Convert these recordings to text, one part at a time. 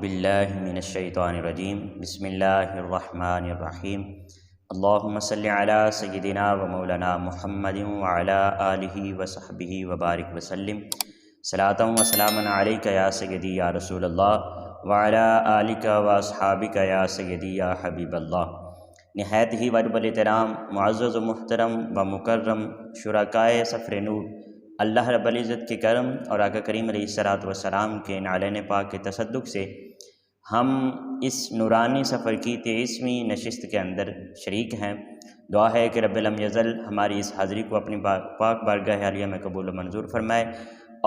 باللہ من الشیطان الرجیم بسم اللہ الرحمن الرحیم اللہم صلی علی سیدنا و مولانا محمد وعلی آلہ وصحبہ وبارک وسلم صلاۃ و سلاما علیک یا سیدی یا رسول اللہ وعلی آلک و اصحابک یا سیدی یا حبیب اللہ۔ نہایت ہی واجب الاحترام معزز و محترم و مکرم شرکائے سفر نور، اللہ رب العزت کے کرم اور آقا کریم علیہ الصلوۃ والسلام کے نعلین پاک کے تصدق سے ہم اس نورانی سفر کی 23ویں نشست کے اندر شریک ہیں۔ دعا ہے کہ رب لم یزل ہماری اس حاضری کو اپنی پاک بارگاہ عالیہ میں قبول و منظور فرمائے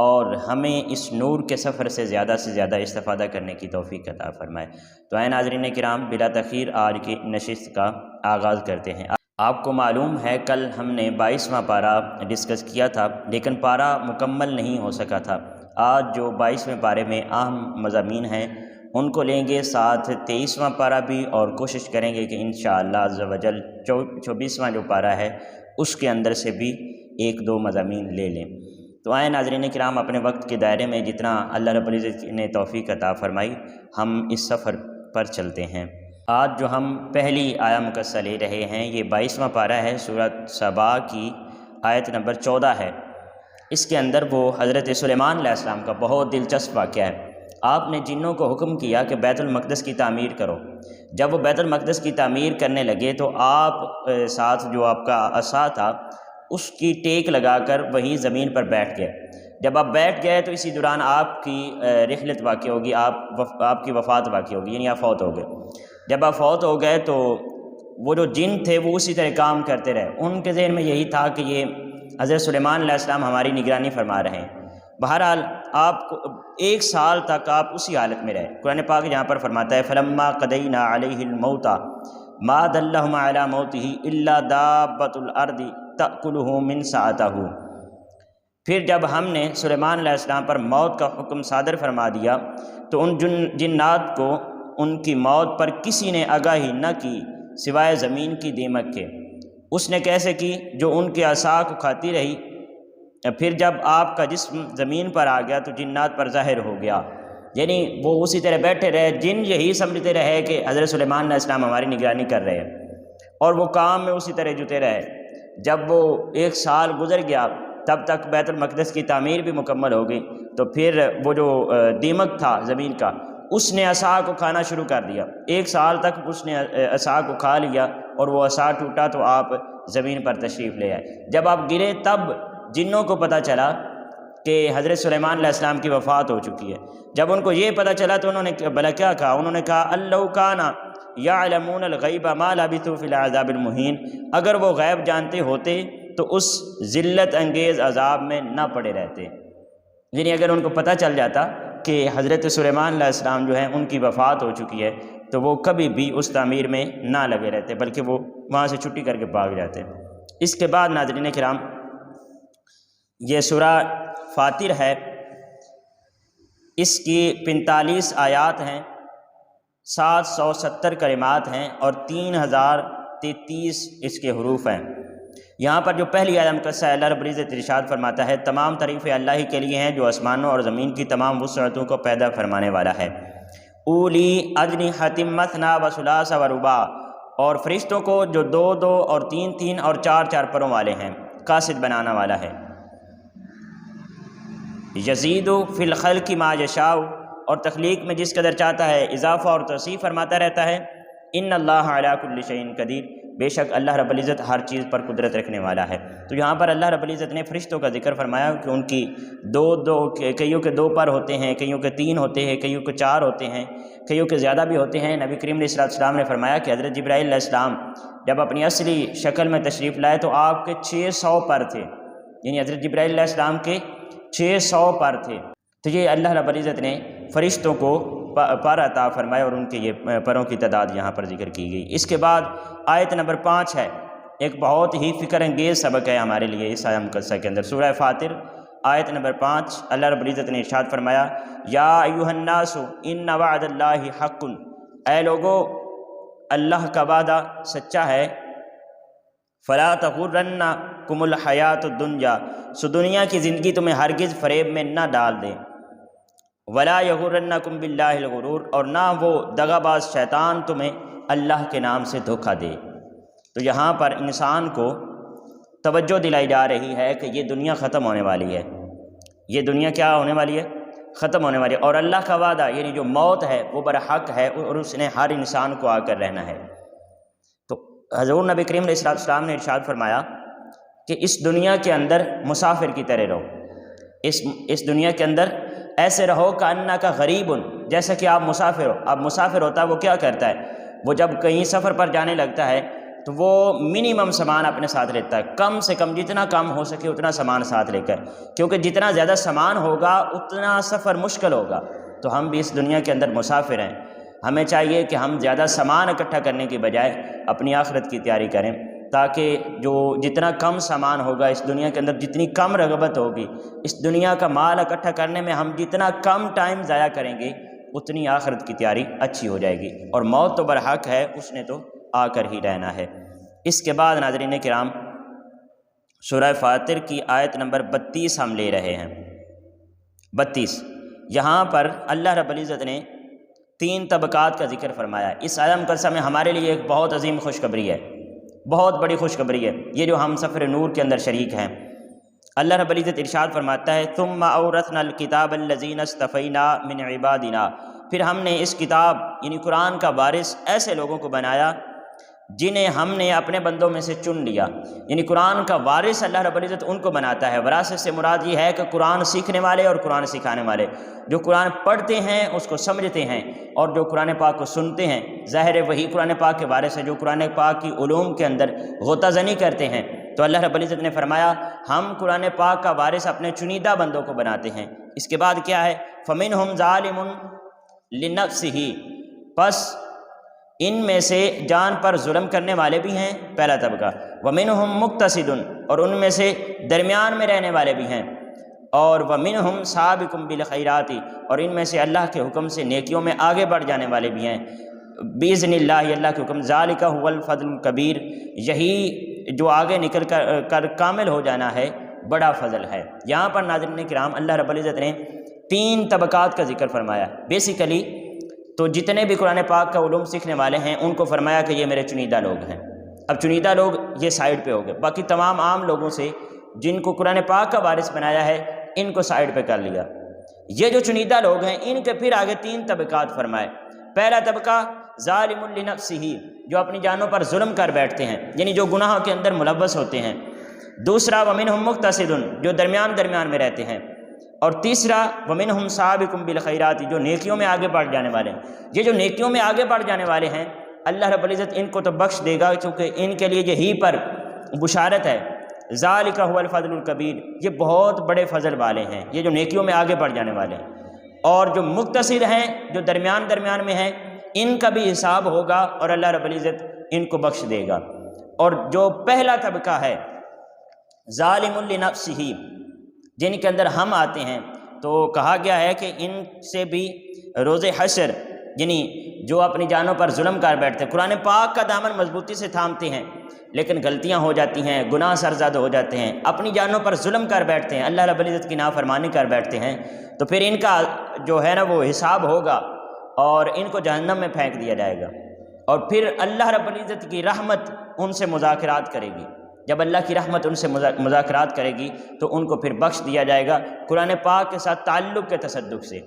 اور ہمیں اس نور کے سفر سے زیادہ استفادہ کرنے کی توفیق عطا فرمائے۔ تو اے ناظرین کرام، بلا تاخیر آج کی نشست کا آغاز کرتے ہیں۔ آپ کو معلوم ہے کل ہم نے 22واں پارہ ڈسکس کیا تھا، لیکن پارہ مکمل نہیں ہو سکا تھا۔ آج جو 22ویں پارے میں اہم مضامین ہیں ان کو لیں گے، ساتھ 23واں پارہ بھی، اور کوشش کریں گے کہ انشاءاللہ عز و جل 24واں جو پارہ ہے اس کے اندر سے بھی 1-2 مضامین لے لیں۔ تو آئے ناظرین کرام، اپنے وقت کے دائرے میں جتنا اللہ رب العزت نے توفیق عطا فرمائی ہم اس سفر پر چلتے ہیں۔ آج جو ہم پہلی آیہ مقدسہ لے رہے ہیں یہ 22واں پارہ ہے، سورۃ سبا کی آیت نمبر 14 ہے۔ اس کے اندر وہ حضرت سلیمان علیہ السلام کا بہت دلچسپ واقعہ ہے۔ آپ نے جنوں کو حکم کیا کہ بیت المقدس کی تعمیر کرو۔ جب وہ بیت المقدس کی تعمیر کرنے لگے تو آپ ساتھ جو آپ کا عصا تھا اس کی ٹیک لگا کر وہیں زمین پر بیٹھ گئے۔ جب آپ بیٹھ گئے تو اسی دوران آپ کی رحلت واقع ہوگی، آپ کی وفات واقع ہوگی، یعنی آپ فوت ہو گئے۔ جب آپ فوت ہو گئے تو وہ جو جن تھے وہ اسی طرح کام کرتے رہے۔ ان کے ذہن میں یہی تھا کہ یہ حضرت سلیمان علیہ السلام ہماری نگرانی فرما رہے ہیں۔ بہرحال آپ کو 1 سال تک آپ اسی حالت میں رہے۔ قرآن پاک یہاں پر فرماتا ہے فَلَمَّا قَضَيْنَا عَلَيْهِ الْمَوْتَ مَا دَلَّهُمْ عَلَى مَوْتِهِ إِلَّا دَابَّةُ الْأَرْضِ تَأْكُلُهُ مِنْ سَأَتَهُ۔ پھر جب ہم نے سلیمان علیہ السلام پر موت کا حکم صادر فرما دیا تو ان جنات کو ان کی موت پر کسی نے آگاہی نہ کی سوائے زمین کی دیمک کے۔ اس نے کیسے کی؟ جو ان کے عصا کو کھاتی رہی۔ پھر جب آپ کا جسم زمین پر آ گیا تو جنات پر ظاہر ہو گیا، یعنی وہ اسی طرح بیٹھے رہے۔ جن یہی سمجھتے رہے کہ حضرت سلیمان علیہ السلام ہماری نگرانی کر رہے ہیں اور وہ کام میں اسی طرح جتے رہے۔ جب وہ 1 سال گزر گیا تب تک بیت المقدس کی تعمیر بھی مکمل ہو گئی، تو پھر وہ جو دیمک تھا زمین کا اس نے عصا کو کھانا شروع کر دیا۔ 1 سال تک اس نے عصا کو کھا لیا اور وہ عصا ٹوٹا تو آپ زمین پر تشریف لے آئے۔ جب آپ گرے تب جنوں کو پتہ چلا کہ حضرت سلیمان علیہ السلام کی وفات ہو چکی ہے۔ جب ان کو یہ پتہ چلا تو انہوں نے بھلا کیا کہا؟ انہوں نے کہا اللو کان یعلمون الغیب ما لبثوا فی العذاب المہین، اگر وہ غیب جانتے ہوتے تو اس ذلت انگیز عذاب میں نہ پڑے رہتے۔ یعنی اگر ان کو پتہ چل جاتا کہ حضرت سلیمان علیہ السلام جو ہیں ان کی وفات ہو چکی ہے تو وہ کبھی بھی اس تعمیر میں نہ لگے رہتے، بلکہ وہ وہاں سے چھٹی کر کے بھاگ جاتے۔ اس کے بعد ناظرین کرام، یہ سورہ فاطر ہے، اس کی 45 آیات ہیں، 770 کلمات ہیں اور 3033 اس کے حروف ہیں۔ یہاں پر جو پہلی آیہ مقدسہ ہے، اللہ رب العزت ارشاد فرماتا ہے تمام تعریفیں اللہ ہی کے لیے ہیں جو آسمانوں اور زمین کی تمام وسعتوں کو پیدا فرمانے والا ہے۔ اولی اجنحۃ مثنی و ثلاث و رباع، اور فرشتوں کو جو 2-2 اور 3-3 اور 4-4 پروں والے ہیں، قاصد بنانا والا ہے۔ یزید فی الخلق ما یشاء، اور تخلیق میں جس قدر چاہتا ہے اضافہ اور توسیع فرماتا رہتا ہے۔ ان اللہ علی کل شیء قدیر، بے شک اللہ رب العزت ہر چیز پر قدرت رکھنے والا ہے۔ تو یہاں پر اللہ رب العزت نے فرشتوں کا ذکر فرمایا کہ ان کی 2-2، کئیوں کے 2 پر ہوتے ہیں، کئیوں کے 3 ہوتے ہیں، کئیوں کے 4 ہوتے ہیں، کئیوں کے زیادہ بھی ہوتے ہیں۔ نبی کریم علیہ السلام نے فرمایا کہ حضرت جبرائیل علیہ السلام جب اپنی اصلی شکل میں تشریف لائے تو آپ کے 600 پر تھے، یعنی حضرت جبرائیل علیہ السلام کے 600 پر تھے۔ تو یہ اللہ رب العزت نے فرشتوں کو پر عطا فرمائے اور ان کے یہ پروں کی تعداد یہاں پر ذکر کی گئی۔ اس کے بعد آیت نمبر 5 ہے، ایک بہت ہی فکر انگیز سبق ہے ہمارے لیے اس آیہ مقدسہ کے اندر۔ سورہ فاطر آیت نمبر 5، اللہ رب العزت نے ارشاد فرمایا یا ایھا الناس ان وعد اللہ حق، اے لوگو اللہ کا وعدہ سچا ہے۔ فلا تغرنکم الحیات الدنیا، سو دنیا کی زندگی تمہیں ہرگز فریب میں نہ ڈال دے۔ ولا یغرنکم باللہ الغرور، اور نہ وہ دغا باز شیطان تمہیں اللہ کے نام سے دھوکہ دے۔ تو یہاں پر انسان کو توجہ دلائی جا رہی ہے کہ یہ دنیا ختم ہونے والی ہے، یہ دنیا کیا ہونے والی ہے؟ ختم ہونے والی ہے، اور اللہ کا وعدہ یعنی جو موت ہے وہ برحق ہے، اور اس نے ہر انسان کو آ کر رہنا ہے۔ تو حضور نبی کریم علیہ السلام نے ارشاد فرمایا کہ اس دنیا کے اندر مسافر کی طرح رہو، اس دنیا کے اندر ایسے رہو کأنک غریب، جیسا کہ آپ مسافر ہو۔ اب مسافر ہوتا ہے وہ کیا کرتا ہے؟ وہ جب کہیں سفر پر جانے لگتا ہے تو وہ منیمم سامان اپنے ساتھ لیتا ہے، کم سے کم جتنا کم ہو سکے اتنا سامان ساتھ لے کر، کیونکہ جتنا زیادہ سامان ہوگا اتنا سفر مشکل ہوگا۔ تو ہم بھی اس دنیا کے اندر مسافر ہیں، ہمیں چاہیے کہ ہم زیادہ سامان اکٹھا کرنے کی بجائے اپنی آخرت کی تیاری کریں، تاکہ جو جتنا کم سامان ہوگا اس دنیا کے اندر، جتنی کم رغبت ہوگی اس دنیا کا مال اکٹھا کرنے میں، ہم جتنا کم ٹائم ضائع کریں گے اتنی آخرت کی تیاری اچھی ہو جائے گی۔ اور موت تو برحق ہے، اس نے تو آ کر ہی رہنا ہے۔ اس کے بعد ناظرین کرام سورہ فاطر کی آیت نمبر 32 ہم لے رہے ہیں۔ 32 یہاں پر اللہ رب العزت نے 3 طبقات کا ذکر فرمایا۔ اس آیت مقدسہ میں ہمارے لیے ایک بہت عظیم خوشخبری ہے، بہت بڑی خوشخبری ہے، یہ جو ہم سفر نور کے اندر شریک ہیں۔ اللہ رب العزت ارشاد فرماتا ہے ثم اورثنا الکتاب الذین اصطفینا من عبادنا، پھر ہم نے اس کتاب یعنی قرآن کا وارث ایسے لوگوں کو بنایا جنہیں ہم نے اپنے بندوں میں سے چن لیا۔ یعنی قرآن کا وارث اللہ رب العزت ان کو بناتا ہے۔ وراثت سے مراد یہ ہے کہ قرآن سیکھنے والے اور قرآن سکھانے والے، جو قرآن پڑھتے ہیں اس کو سمجھتے ہیں اور جو قرآن پاک کو سنتے ہیں، ظاہر ہے وہی قرآن پاک کے وارث ہے جو قرآن پاک کی علوم کے اندر غوطہ زنی کرتے ہیں۔ تو اللہ رب العزت نے فرمایا ہم قرآن پاک کا وارث اپنے چنیدہ بندوں کو بناتے ہیں۔ اس کے بعد کیا ہے؟ فَمِنْهُمْ ظَالِمٌ لِنَفْسِهِ، پس ان میں سے جان پر ظلم کرنے والے بھی ہیں، پہلا طبقہ۔ وَمِنْهُمْ مُقْتَصِدٌ، اور ان میں سے درمیان میں رہنے والے بھی ہیں، اور وَمِنْهُمْ سَابِقٌ بِالْخَيْرَاتِ، اور ان میں سے اللہ کے حکم سے نیکیوں میں آگے بڑھ جانے والے بھی ہیں، بِإِذْنِ اللَّهِ، اللہ کے حکم۔ ذَلِكَ هُوَ الْفَضْلُ الْكَبِيرُ، یہی جو آگے نکل کر کامل ہو جانا ہے بڑا فضل ہے۔ یہاں پر ناظرین کرام اللہ رب العزت نے 3 طبقات کا ذکر فرمایا۔ بیسیکلی تو جتنے بھی قرآن پاک کا علوم سیکھنے والے ہیں ان کو فرمایا کہ یہ میرے چنیدہ لوگ ہیں۔ اب چنیدہ لوگ یہ سائیڈ پہ ہو گئے، باقی تمام عام لوگوں سے جن کو قرآن پاک کا وارث بنایا ہے ان کو سائیڈ پہ کر لیا۔ یہ جو چنیدہ لوگ ہیں ان کے پھر آگے 3 طبقات فرمائے۔ پہلا طبقہ ظالم لنفسہ، جو اپنی جانوں پر ظلم کر بیٹھتے ہیں، یعنی جو گناہوں کے اندر ملوث ہوتے ہیں۔ دوسرا ومنہم مقتصد، جو درمیان میں رہتے ہیں۔ اور تیسرا ومنہم سابق بالخیرات، جو نیکیوں میں آگے بڑھ جانے والے ہیں۔ یہ جو نیکیوں میں آگے بڑھ جانے والے ہیں اللہ رب العزت ان کو تو بخش دے گا، چونکہ ان کے لیے یہی پر بشارت ہے۔ ذالک هو الفضل الکبیر، یہ بہت بڑے فضل والے ہیں، یہ جو نیکیوں میں آگے بڑھ جانے والے ہیں۔ اور جو مقتصد ہیں، جو درمیان میں ہیں، ان کا بھی حساب ہوگا اور اللہ رب العزت ان کو بخش دے گا۔ اور جو پہلا طبقہ ہے ظالم لنفسہ، جن کے اندر ہم آتے ہیں، تو کہا گیا ہے کہ ان سے بھی روز حشر، یعنی جو اپنی جانوں پر ظلم کر بیٹھتے ہیں، قرآن پاک کا دامن مضبوطی سے تھامتے ہیں لیکن غلطیاں ہو جاتی ہیں، گناہ سرزد ہو جاتے ہیں، اپنی جانوں پر ظلم کر بیٹھتے ہیں، اللہ رب العزت کی نافرمانی کر بیٹھتے ہیں، تو پھر ان کا جو ہے نا وہ حساب ہوگا اور ان کو جہنم میں پھینک دیا جائے گا۔ اور پھر اللہ رب العزت کی رحمت ان سے مذاکرات کرے گی۔ جب اللہ کی رحمت ان سے مذاکرات کرے گی تو ان کو پھر بخش دیا جائے گا قرآن پاک کے ساتھ تعلق کے تصدق سے۔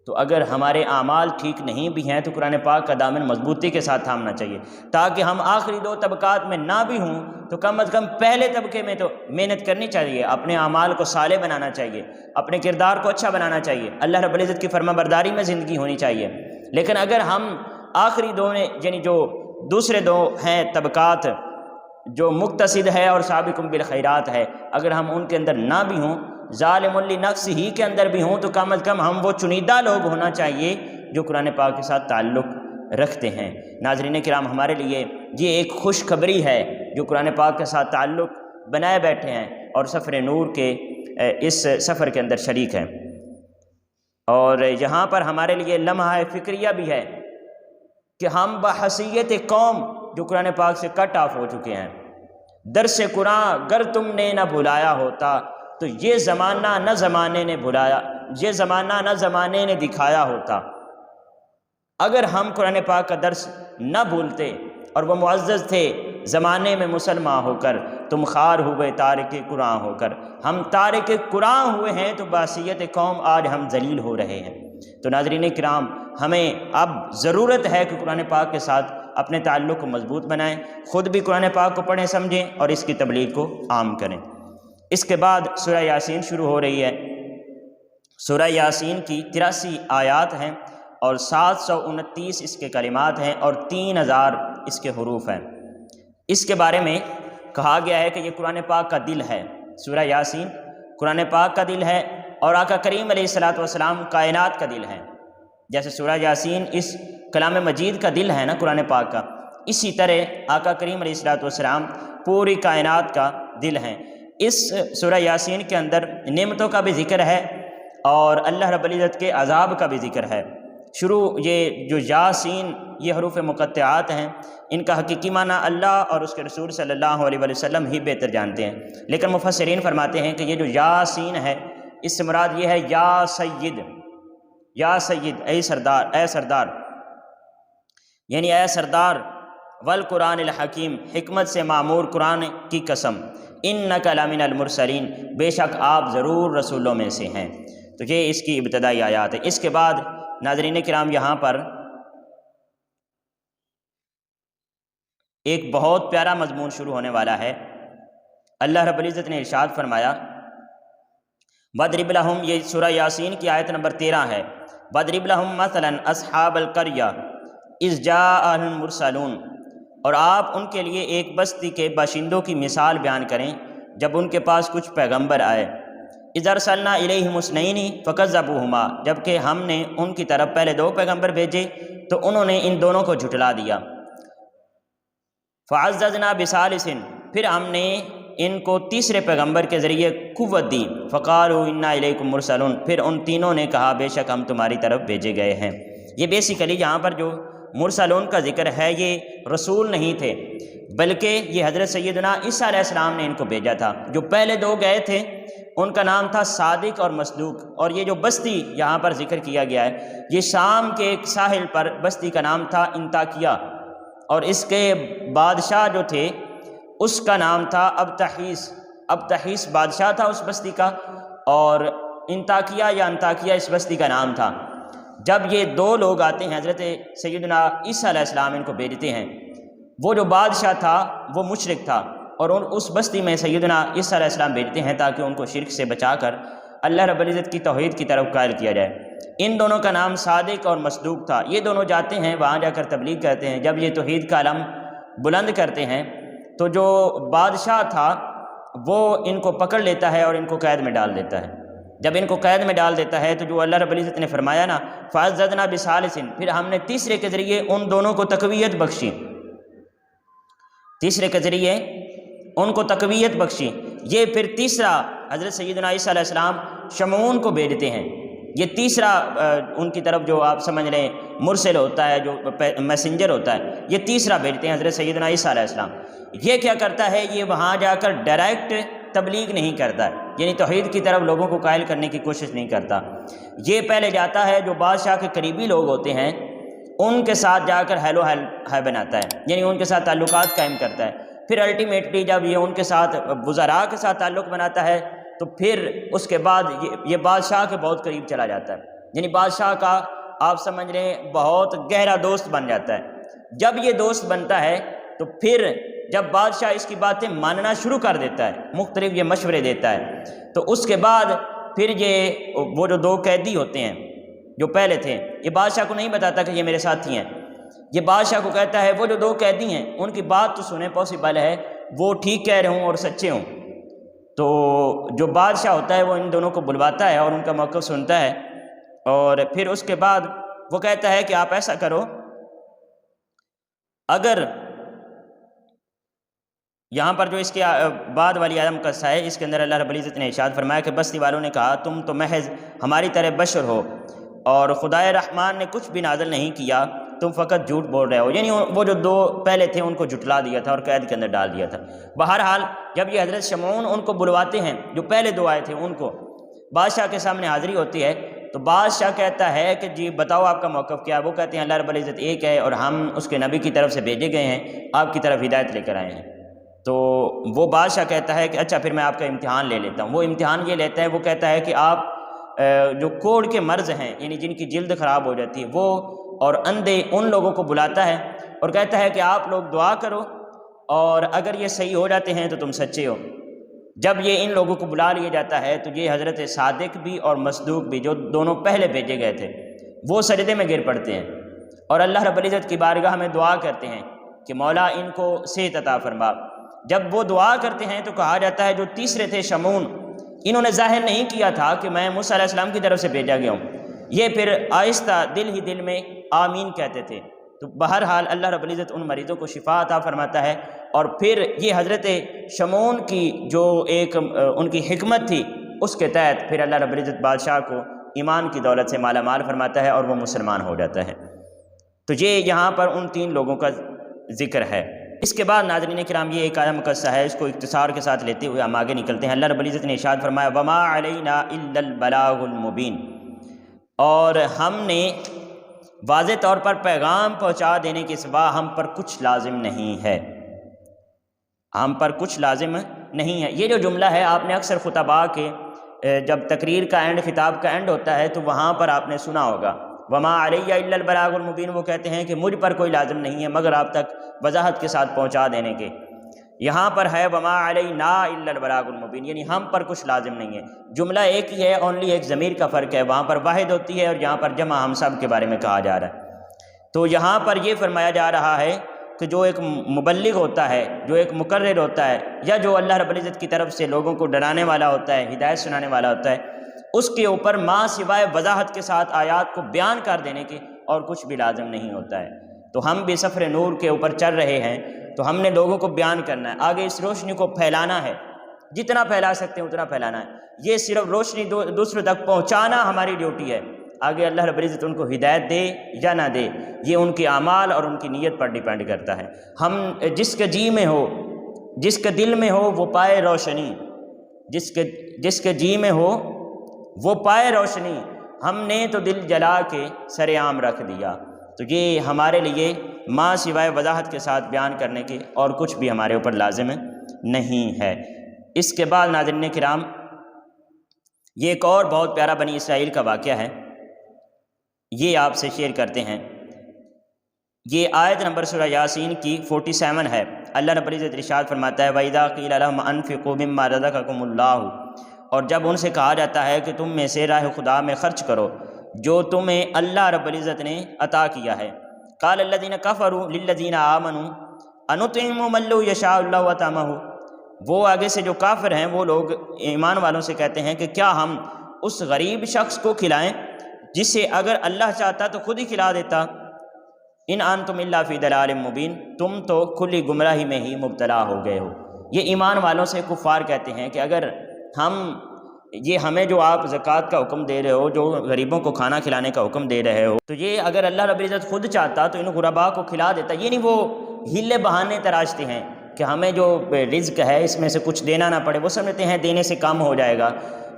تو اگر ہمارے اعمال ٹھیک نہیں بھی ہیں تو قرآن پاک کا دامن مضبوطی کے ساتھ تھامنا چاہیے، تاکہ ہم آخری 2 طبقات میں نہ بھی ہوں تو کم از کم پہلے طبقے میں تو محنت کرنی چاہیے، اپنے اعمال کو صالح بنانا چاہیے، اپنے کردار کو اچھا بنانا چاہیے، اللہ رب العزت کی فرما برداری میں زندگی ہونی چاہیے۔ لیکن اگر ہم آخری 2 میں یعنی جو دوسرے 2 ہیں طبقات، جو مقتصد ہے اور سابق بالخیرات ہے، اگر ہم ان کے اندر نہ بھی ہوں، ظالم لنفسہ ہی کے اندر بھی ہوں، تو کم از کم ہم وہ چنیدہ لوگ ہونا چاہیے جو قرآن پاک کے ساتھ تعلق رکھتے ہیں۔ ناظرین کرام، ہمارے لیے یہ ایک خوشخبری ہے جو قرآن پاک کے ساتھ تعلق بنائے بیٹھے ہیں اور سفر نور کے اس سفر کے اندر شریک ہیں۔ اور یہاں پر ہمارے لیے لمحہ فکریہ بھی ہے کہ ہم بحیثیت قوم جو قرآن پاک سے کٹ آف ہو چکے ہیں، درس قرآن گر تم نے نہ بھلایا ہوتا تو یہ زمانہ نہ زمانے نے یہ زمانہ نہ زمانے نے دکھایا ہوتا، اگر ہم قرآن پاک کا درس نہ بھولتے اور وہ معزز تھے زمانے میں مسلمان ہو کر، تم خوار ہوئے تارک قرآن ہو کر، ہم تارک قرآن ہوئے ہیں تو بحیثیت قوم آج ہم ذلیل ہو رہے ہیں۔ تو ناظرین کرام، ہمیں اب ضرورت ہے کہ قرآن پاک کے ساتھ اپنے تعلق کو مضبوط بنائیں، خود بھی قرآن پاک کو پڑھیں سمجھیں اور اس کی تبلیغ کو عام کریں۔ اس کے بعد سورہ یاسین شروع ہو رہی ہے۔ سورہ یاسین کی 83 آیات ہیں اور 729 اس کے کلمات ہیں اور 3000 اس کے حروف ہیں۔ اس کے بارے میں کہا گیا ہے کہ یہ قرآن پاک کا دل ہے۔ سورہ یاسین قرآن پاک کا دل ہے اور آقا کریم علیہ السلام کائنات کا دل ہے۔ جیسے سورہ یاسین اس کلام مجید کا دل ہے نا قرآن پاک کا، اسی طرح آقا کریم علیہ السلام پوری کائنات کا دل ہیں۔ اس سورہ یاسین کے اندر نعمتوں کا بھی ذکر ہے اور اللہ رب العزت کے عذاب کا بھی ذکر ہے۔ شروع یہ جو یاسین یہ حروف مقطعات ہیں، ان کا حقیقی معنی اللہ اور اس کے رسول صلی اللہ علیہ وسلم ہی بہتر جانتے ہیں، لیکن مفسرین فرماتے ہیں کہ یہ جو یاسین ہے اس سے مراد یہ ہے یا سید، یا سید، اے سردار، اے سردار، یعنی اے سردار، والقرآن الحکیم، حکمت سے معمور قرآن کی قسم، انک لمن المرسلین، بے شک آپ ضرور رسولوں میں سے ہیں۔ تو یہ اس کی ابتدائی آیات ہے۔ اس کے بعد ناظرین کرام یہاں پر ایک بہت پیارا مضمون شروع ہونے والا ہے۔ اللہ رب العزت نے ارشاد فرمایا، وَاضْرِبْ لَهُمْ، یہ سورہ یاسین کی آیت نمبر 13 ہے۔ وَاضْرِبْ لَهُمْ مَثَلًا أَصْحَابَ الْقَرْيَةِ إِذْ جَاءَهُمُ الْمُرْسَلُونَ، اور آپ ان کے لیے ایک بستی کے باشندوں کی مثال بیان کریں جب ان کے پاس کچھ پیغمبر آئے۔ اِذْ أَرْسَلْنَا إِلَيْهِمُ اثْنَيْنِ فَكَذَّبُوهُمَا، جبکہ ہم نے ان کی طرف پہلے 2 پیغمبر بھیجے تو انہوں نے ان دونوں کو جھٹلا دیا۔ فَعَزَّزْنَا بِثَالِثٍ، پھر ہم نے ان کو تیسرے پیغمبر کے ذریعے قوت دی۔ فَقَالُوا إِنَّا إِلَيْكُمْ مُرْسَلُونَ، پھر ان تینوں نے کہا بے شک ہم تمہاری طرف بھیجے گئے ہیں۔ یہ بیسیکلی یہاں پر جو مرسلون کا ذکر ہے یہ رسول نہیں تھے، بلکہ یہ حضرت سیدنا عیسیٰ علیہ السلام نے ان کو بھیجا تھا۔ جو پہلے 2 گئے تھے ان کا نام تھا صادق اور مصدوق، اور یہ جو بستی یہاں پر ذکر کیا گیا ہے یہ شام کے ایک ساحل پر بستی کا نام تھا انطاکیہ، اور اس کے بادشاہ جو تھے اس کا نام تھا ابتحیس۔ ابتحیس بادشاہ تھا اس بستی کا، اور انطاکیہ یا انطاکیہ اس بستی کا نام تھا۔ جب یہ 2 لوگ آتے ہیں، حضرت سیدنا عیسیٰ علیہ السلام ان کو بھیجتے ہیں، وہ جو بادشاہ تھا وہ مشرک تھا، اور اس بستی میں سیدنا عیسیٰ علیہ السلام بھیجتے ہیں تاکہ ان کو شرک سے بچا کر اللہ رب العزت کی توحید کی طرف قائل کیا جائے۔ ان دونوں کا نام صادق اور مصدوق تھا۔ یہ دونوں جاتے ہیں وہاں جا کر تبلیغ کرتے ہیں۔ جب یہ توحید کا علم بلند کرتے ہیں تو جو بادشاہ تھا وہ ان کو پکڑ لیتا ہے اور ان کو قید میں ڈال دیتا ہے۔ جب ان کو قید میں ڈال دیتا ہے تو جو اللہ رب العزت نے فرمایا نا فَعَزَّزْنَا بِثَالِثٍ، پھر ہم نے تیسرے کے ذریعے ان دونوں کو تقویت بخشی، تیسرے کے ذریعے ان کو تقویت بخشی۔ یہ پھر تیسرا حضرت سیدنا عیسیٰ علیہ السلام شمعون کو بھیجتے ہیں۔ یہ تیسرا ان کی طرف جو آپ سمجھ لیں مرسل ہوتا ہے، جو میسنجر ہوتا ہے، یہ تیسرا بھیجتے ہیں حضرت سیدنا عیسیٰ علیہ السلام۔ یہ کیا کرتا ہے؟ یہ وہاں جا کر ڈائریکٹ تبلیغ نہیں کرتا ہے، یعنی توحید کی طرف لوگوں کو قائل کرنے کی کوشش نہیں کرتا۔ یہ پہلے جاتا ہے جو بادشاہ کے قریبی لوگ ہوتے ہیں ان کے ساتھ جا کر ہیلو ہائی بناتا ہے، یعنی ان کے ساتھ تعلقات قائم کرتا ہے۔ پھر الٹیمیٹلی جب یہ ان کے ساتھ وزراء کے ساتھ تعلق بناتا ہے تو پھر اس کے بعد یہ بادشاہ کے بہت قریب چلا جاتا ہے، یعنی بادشاہ کا آپ سمجھ لیں بہت گہرا دوست بن جاتا ہے۔ جب یہ دوست بنتا ہے تو پھر جب بادشاہ اس کی باتیں ماننا شروع کر دیتا ہے، مختلف یہ مشورے دیتا ہے، تو اس کے بعد پھر یہ وہ جو 2 قیدی ہوتے ہیں جو پہلے تھے، یہ بادشاہ کو نہیں بتاتا کہ یہ میرے ساتھی ہیں، یہ بادشاہ کو کہتا ہے وہ جو 2 قیدی ہیں ان کی بات تو سنیں، پاسبل ہے وہ ٹھیک کہہ رہے ہوں اور سچے ہوں۔ تو جو بادشاہ ہوتا ہے وہ ان دونوں کو بلواتا ہے اور ان کا موقف سنتا ہے، اور پھر اس کے بعد وہ کہتا ہے کہ آپ ایسا کرو، اگر یہاں پر جو اس کے بعد والی آدم قصہ ہے اس کے اندر اللہ رب العزت نے ارشاد فرمایا کہ بستی والوں نے کہا تم تو محض ہماری طرح بشر ہو اور خدائے رحمان نے کچھ بھی نازل نہیں کیا، تم فقط جھوٹ بول رہے ہو۔ یعنی وہ جو 2 پہلے تھے ان کو جھٹلا دیا تھا اور قید کے اندر ڈال دیا تھا۔ بہرحال جب یہ حضرت شمعون ان کو بلواتے ہیں جو پہلے 2 آئے تھے ان کو، بادشاہ کے سامنے حاضری ہوتی ہے تو بادشاہ کہتا ہے کہ جی بتاؤ آپ کا موقف کیا ہے؟ وہ کہتے ہیں اللہ رب العزت ایک ہے اور ہم اس کے نبی کی طرف سے بھیجے گئے ہیں، آپ کی طرف ہدایت لے کر آئے ہیں۔ تو وہ بادشاہ کہتا ہے کہ اچھا پھر میں آپ کا امتحان لے لیتا ہوں۔ وہ امتحان یہ لیتا ہے، وہ کہتا ہے کہ آپ جو کوڑ کے مرض ہیں، یعنی جن کی جلد خراب ہو جاتی ہے، وہ اور اندھے، ان لوگوں کو بلاتا ہے اور کہتا ہے کہ آپ لوگ دعا کرو اور اگر یہ صحیح ہو جاتے ہیں تو تم سچے ہو۔ جب یہ ان لوگوں کو بلا لیا جاتا ہے تو یہ حضرت صادق بھی اور مصدوق بھی، جو دونوں پہلے بھیجے گئے تھے، وہ سجدے میں گر پڑتے ہیں اور اللہ رب العزت کی بارگاہ میں دعا کرتے ہیں کہ مولا ان کو صحت عطا فرما۔ جب وہ دعا کرتے ہیں تو کہا جاتا ہے جو تیسرے تھے شمعون، انہوں نے ظاہر نہیں کیا تھا کہ میں موسیٰ علیہ السلام کی طرف سے بھیجا گیا ہوں، یہ پھر آہستہ دل ہی دل میں آمین کہتے تھے۔ تو بہرحال اللہ رب العزت ان مریضوں کو شفا عطا فرماتا ہے، اور پھر یہ حضرت شمعون کی جو ایک ان کی حکمت تھی، اس کے تحت پھر اللہ رب العزت بادشاہ کو ایمان کی دولت سے مالا مال فرماتا ہے اور وہ مسلمان ہو جاتا ہے۔ تو یہ یہاں پر ان 3 لوگوں کا ذکر ہے۔ اس کے بعد ناظرین کرام یہ ایک آیہ مقدسہ ہے، اس کو اختصار کے ساتھ لیتے ہوئے ہم آگے نکلتے ہیں۔ اللہ رب العزت نے ارشاد فرمایا وما علینا الا البلاغ المبین، اور ہم نے واضح طور پر پیغام پہنچا دینے کے سوا ہم پر کچھ لازم نہیں ہے، ہم پر کچھ لازم نہیں ہے۔ یہ جو جملہ ہے آپ نے اکثر خطباء کے جب تقریر کا اینڈ، خطاب کا اینڈ ہوتا ہے تو وہاں پر آپ نے سنا ہوگا وما علیہ الا البلاغ المبین، وہ کہتے ہیں کہ مجھ پر کوئی لازم نہیں ہے مگر آپ تک وضاحت کے ساتھ پہنچا دینے کے۔ یہاں پر ہے وما علینا الا البلاغ المبین، یعنی ہم پر کچھ لازم نہیں ہے۔ جملہ ایک ہی ہے، اونلی ایک ضمیر کا فرق ہے، وہاں پر واحد ہوتی ہے اور یہاں پر جمع ہم سب کے بارے میں کہا جا رہا ہے۔ تو یہاں پر یہ فرمایا جا رہا ہے کہ جو ایک مبلغ ہوتا ہے، جو ایک مقرر ہوتا ہے، یا جو اللہ رب العزت کی طرف سے لوگوں کو ڈرانے والا ہوتا ہے، ہدایت سنانے والا ہوتا ہے، اس کے اوپر ماں سوائے وضاحت کے ساتھ آیات کو بیان کر دینے کے اور کچھ بھی لازم نہیں ہوتا ہے۔ تو ہم بھی سفر نور کے اوپر چل رہے ہیں تو ہم نے لوگوں کو بیان کرنا ہے، آگے اس روشنی کو پھیلانا ہے، جتنا پھیلا سکتے ہیں اتنا پھیلانا ہے۔ یہ صرف روشنی دوسروں تک پہنچانا ہماری ڈیوٹی ہے۔ آگے اللہ رب العزت ان کو ہدایت دے یا نہ دے، یہ ان کے اعمال اور ان کی نیت پر ڈیپینڈ کرتا ہے۔ ہم جس کے جی میں ہو، جس کے دل میں ہو وہ پائے روشنی، جس کے جی میں ہو وہ پائے روشنی، ہم نے تو دل جلا کے سر عام رکھ دیا۔ تو یہ ہمارے لیے ماں سوائے وضاحت کے ساتھ بیان کرنے کے اور کچھ بھی ہمارے اوپر لازم نہیں ہے۔ اس کے بعد ناظرین کرام یہ ایک اور بہت پیارا بنی اسرائیل کا واقعہ ہے، یہ آپ سے شیئر کرتے ہیں۔ یہ آیت نمبر سورہ یاسین کی 47 ہے۔ اللہ رب العزت ارشاد فرماتا ہے وَإِذَا قِيلَ لَهُمْ أَنفِقُوا مِمَّا رَزَقَكُمُ اللَّهُ، اور جب ان سے کہا جاتا ہے کہ تم میں سے راہ خدا میں خرچ کرو جو تمہیں اللہ رب العزت نے عطا کیا ہے۔ قَالَ الَّذِينَ كَفَرُوا لِلَّذِينَ آمَنُوا أَنُطْعِمُ مَن لَّوْ يَشَاءُ اللَّهُ أَطْعَمَهُ، وہ آگے سے جو کافر ہیں وہ لوگ ایمان والوں سے کہتے ہیں کہ کیا ہم اس غریب شخص کو کھلائیں جسے اگر اللہ چاہتا تو خود ہی کھلا دیتا۔ ان انتم الا فی ضلال مبین، تم تو کھلی گمراہی میں ہی مبتلا ہو گئے ہو۔ یہ ایمان والوں سے کفار کہتے ہیں کہ اگر ہمیں جو آپ زکوٰۃ کا حکم دے رہے ہو، جو غریبوں کو کھانا کھلانے کا حکم دے رہے ہو، تو یہ اگر اللہ رب العزت خود چاہتا تو ان غرباء کو کھلا دیتا۔ یہ نہیں وہ ہیلے بہانے تراشتے ہیں کہ ہمیں جو رزق ہے اس میں سے کچھ دینا نہ پڑے، وہ سمجھتے ہیں دینے سے کم ہو جائے گا،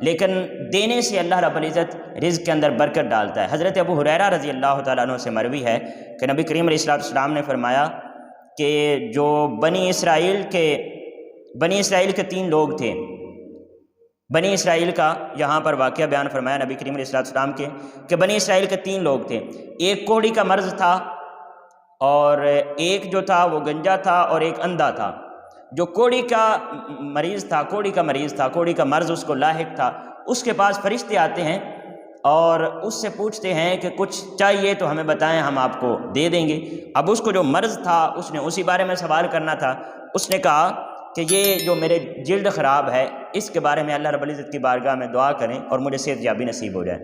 لیکن دینے سے اللہ رب العزت رزق کے اندر برکت ڈالتا ہے۔ حضرت ابو ہریرہ رضی اللہ تعالیٰ عنہ سے مروی ہے کہ نبی کریم علیہ السلام نے فرمایا کہ جو بنی اسرائیل کے 3 لوگ تھے، بنی اسرائیل کا یہاں پر واقعہ بیان فرمایا نبی کریم علیہ السلام کے کہ بنی اسرائیل کے 3 لوگ تھے، ایک کوڑی کا مرض تھا اور ایک جو تھا وہ گنجا تھا اور ایک اندھا تھا۔ جو کوڑی کا مریض تھا، کوڑی کا مرض اس کو لاحق تھا، اس کے پاس فرشتے آتے ہیں اور اس سے پوچھتے ہیں کہ کچھ چاہیے تو ہمیں بتائیں، ہم آپ کو دے دیں گے۔ اب اس کو جو مرض تھا اس نے اسی بارے میں سوال کرنا تھا، اس نے کہا کہ یہ جو میرے جلد خراب ہے اس کے بارے میں اللہ رب العزت کی بارگاہ میں دعا کریں اور مجھے صحت یابی نصیب ہو جائے۔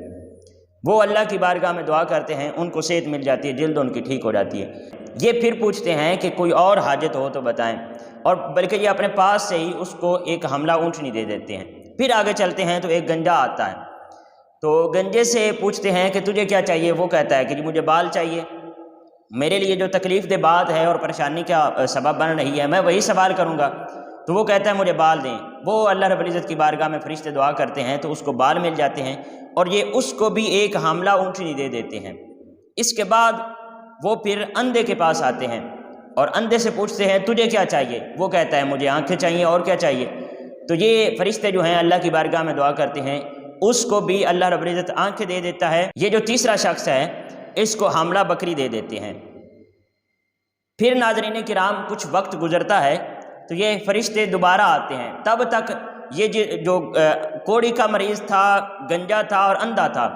وہ اللہ کی بارگاہ میں دعا کرتے ہیں، ان کو صحت مل جاتی ہے، جلد ان کی ٹھیک ہو جاتی ہے۔ یہ پھر پوچھتے ہیں کہ کوئی اور حاجت ہو تو بتائیں، اور بلکہ یہ اپنے پاس سے ہی اس کو ایک حملہ اونٹنی دے دیتے ہیں۔ پھر آگے چلتے ہیں تو ایک گنجا آتا ہے، تو گنجے سے پوچھتے ہیں کہ تجھے کیا چاہیے؟ وہ کہتا ہے کہ جی مجھے بال چاہیے، میرے لیے جو تکلیف دہ بات ہے اور پریشانی کا سبب بن رہی ہے میں وہی سوال کروں گا۔ تو وہ کہتا ہے مجھے بال دیں، وہ اللہ رب العزت کی بارگاہ میں فرشتے دعا کرتے ہیں تو اس کو بال مل جاتے ہیں، اور یہ اس کو بھی ایک حاملہ اونٹنی دے دیتے ہیں۔ اس کے بعد وہ پھر اندھے کے پاس آتے ہیں اور اندھے سے پوچھتے ہیں تجھے کیا چاہیے؟ وہ کہتا ہے مجھے آنکھیں چاہیے، اور کیا چاہیے؟ تو یہ فرشتے جو ہیں اللہ کی بارگاہ میں دعا کرتے ہیں، اس کو بھی اللہ رب العزت آنکھیں دے دیتا ہے۔ یہ جو تیسرا شخص ہے اس کو حاملہ بکری دے دیتے ہیں۔ پھر ناظرین کرام کچھ وقت گزرتا ہے تو یہ فرشتے دوبارہ آتے ہیں، تب تک یہ جو کوڑی کا مریض تھا، گنجا تھا اور اندھا تھا،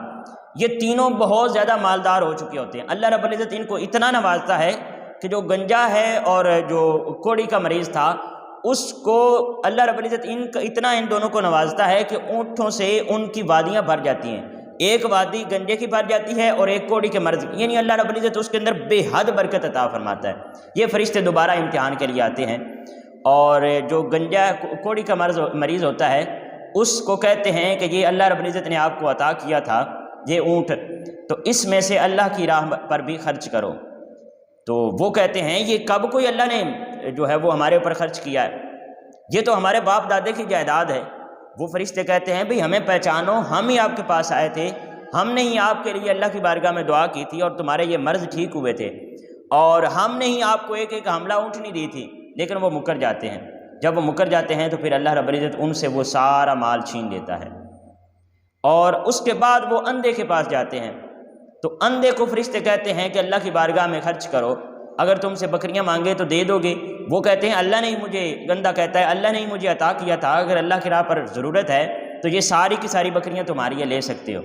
یہ تینوں بہت زیادہ مالدار ہو چکے ہوتے ہیں۔ اللہ رب العزت ان کو اتنا نوازتا ہے کہ جو گنجا ہے اور جو کوڑی کا مریض تھا اس کو اللہ رب العزت ان دونوں کو نوازتا ہے کہ اونٹوں سے ان کی وادیاں بھر جاتی ہیں، ایک وادی گنجے کی بھر جاتی ہے اور ایک کوڑی کے مرض، یعنی اللہ رب العزت اس کے اندر بے حد برکت عطا فرماتا ہے۔ یہ فرشتے دوبارہ امتحان کے لیے آتے ہیں، اور جو گنجا کوڑی کا مریض ہوتا ہے اس کو کہتے ہیں کہ یہ اللہ رب العزت نے آپ کو عطا کیا تھا یہ اونٹ، تو اس میں سے اللہ کی راہ پر بھی خرچ کرو۔ تو وہ کہتے ہیں یہ کب کوئی اللہ نے جو ہے وہ ہمارے اوپر خرچ کیا ہے، یہ تو ہمارے باپ دادے کی جائیداد ہے۔ وہ فرشتے کہتے ہیں بھئی ہمیں پہچانو، ہم ہی آپ کے پاس آئے تھے، ہم نے ہی آپ کے لیے اللہ کی بارگاہ میں دعا کی تھی اور تمہارے یہ مرض ٹھیک ہوئے تھے، اور ہم نے ہی آپ کو ایک ایک حاملہ اونٹنی دی تھی، لیکن وہ مکر جاتے ہیں۔ جب وہ مکر جاتے ہیں تو پھر اللہ رب العزت ان سے وہ سارا مال چھین لیتا ہے، اور اس کے بعد وہ اندھے کے پاس جاتے ہیں۔ تو اندھے کو فرشتے کہتے ہیں کہ اللہ کی بارگاہ میں خرچ کرو، اگر تم سے بکریاں مانگے تو دے دو گے؟ وہ کہتے ہیں اللہ نے ہی مجھے، گندا کہتا ہے اللہ نے ہی مجھے عطا کیا تھا، اگر اللہ کی راہ پر ضرورت ہے تو یہ ساری کی ساری بکریاں تمہاری لے سکتے ہو۔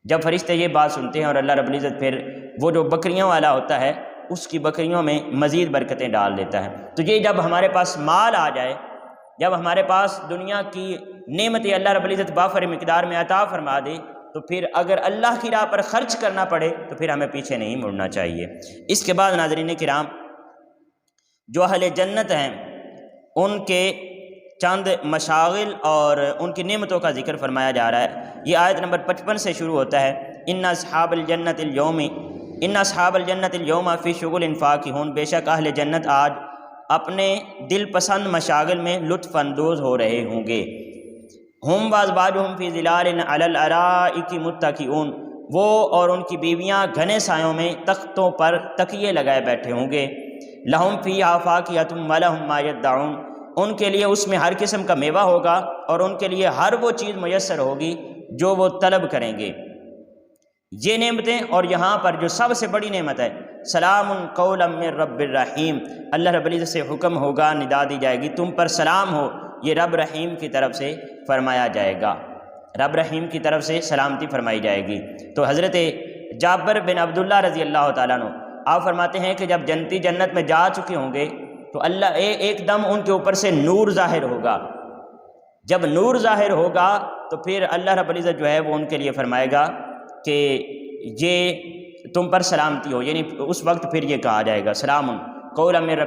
جب فرشتے یہ بات سنتے ہیں اور اللہ رب العزت پھر وہ جو بکریوں والا ہوتا ہے اس کی بکریوں میں مزید برکتیں ڈال دیتا ہے۔ تو یہ جب ہمارے پاس مال آ جائے، جب ہمارے پاس دنیا کی نعمتیں اللہ رب العزت بافر مقدار میں عطا فرما دے، تو پھر اگر اللہ کی راہ پر خرچ کرنا پڑے تو پھر ہمیں پیچھے نہیں مڑنا چاہیے۔ اس کے بعد ناظرین کرام جو اہل جنت ہیں ان کے چند مشاغل اور ان کی نعمتوں کا ذکر فرمایا جا رہا ہے۔ یہ آیت نمبر 55 سے شروع ہوتا ہے، ان اصحاب الجنت اليوم فی شغل فاکہون، بے شک اہل جنت آج اپنے دل پسند مشاغل میں لطف اندوز ہو رہے ہوں گے۔ ہم وازواجہم فی ظلال علی الارائک متکئون، وہ اور ان کی بیویاں گھنے سایوں میں تختوں پر تکیے لگائے بیٹھے ہوں گے۔ لہم فیہا فاکہۃ ولہم ما یدعون، ان کے لیے اس میں ہر قسم کا میوہ ہوگا اور ان کے لیے ہر وہ چیز میسر ہوگی جو وہ طلب کریں گے۔ یہ نعمتیں، اور یہاں پر جو سب سے بڑی نعمت ہے سلام قولا من رب الرحیم، اللہ رب العزت سے حکم ہوگا، ندا دی جائے گی تم پر سلام ہو، یہ رب رحیم کی طرف سے فرمایا جائے گا، رب رحیم کی طرف سے سلامتی فرمائی جائے گی۔ تو حضرت جابر بن عبداللہ رضی اللہ تعالیٰ عنہ آپ فرماتے ہیں کہ جب جنتی جنت میں جا چکے ہوں گے تو اللہ ایک دم ان کے اوپر سے نور ظاہر ہوگا۔ جب نور ظاہر ہوگا تو پھر اللہ رب العزت جو ہے وہ ان کے لیے فرمائے گا کہ یہ تم پر سلامتی ہو، یعنی اس وقت پھر یہ کہا جائے گا سلام قولا من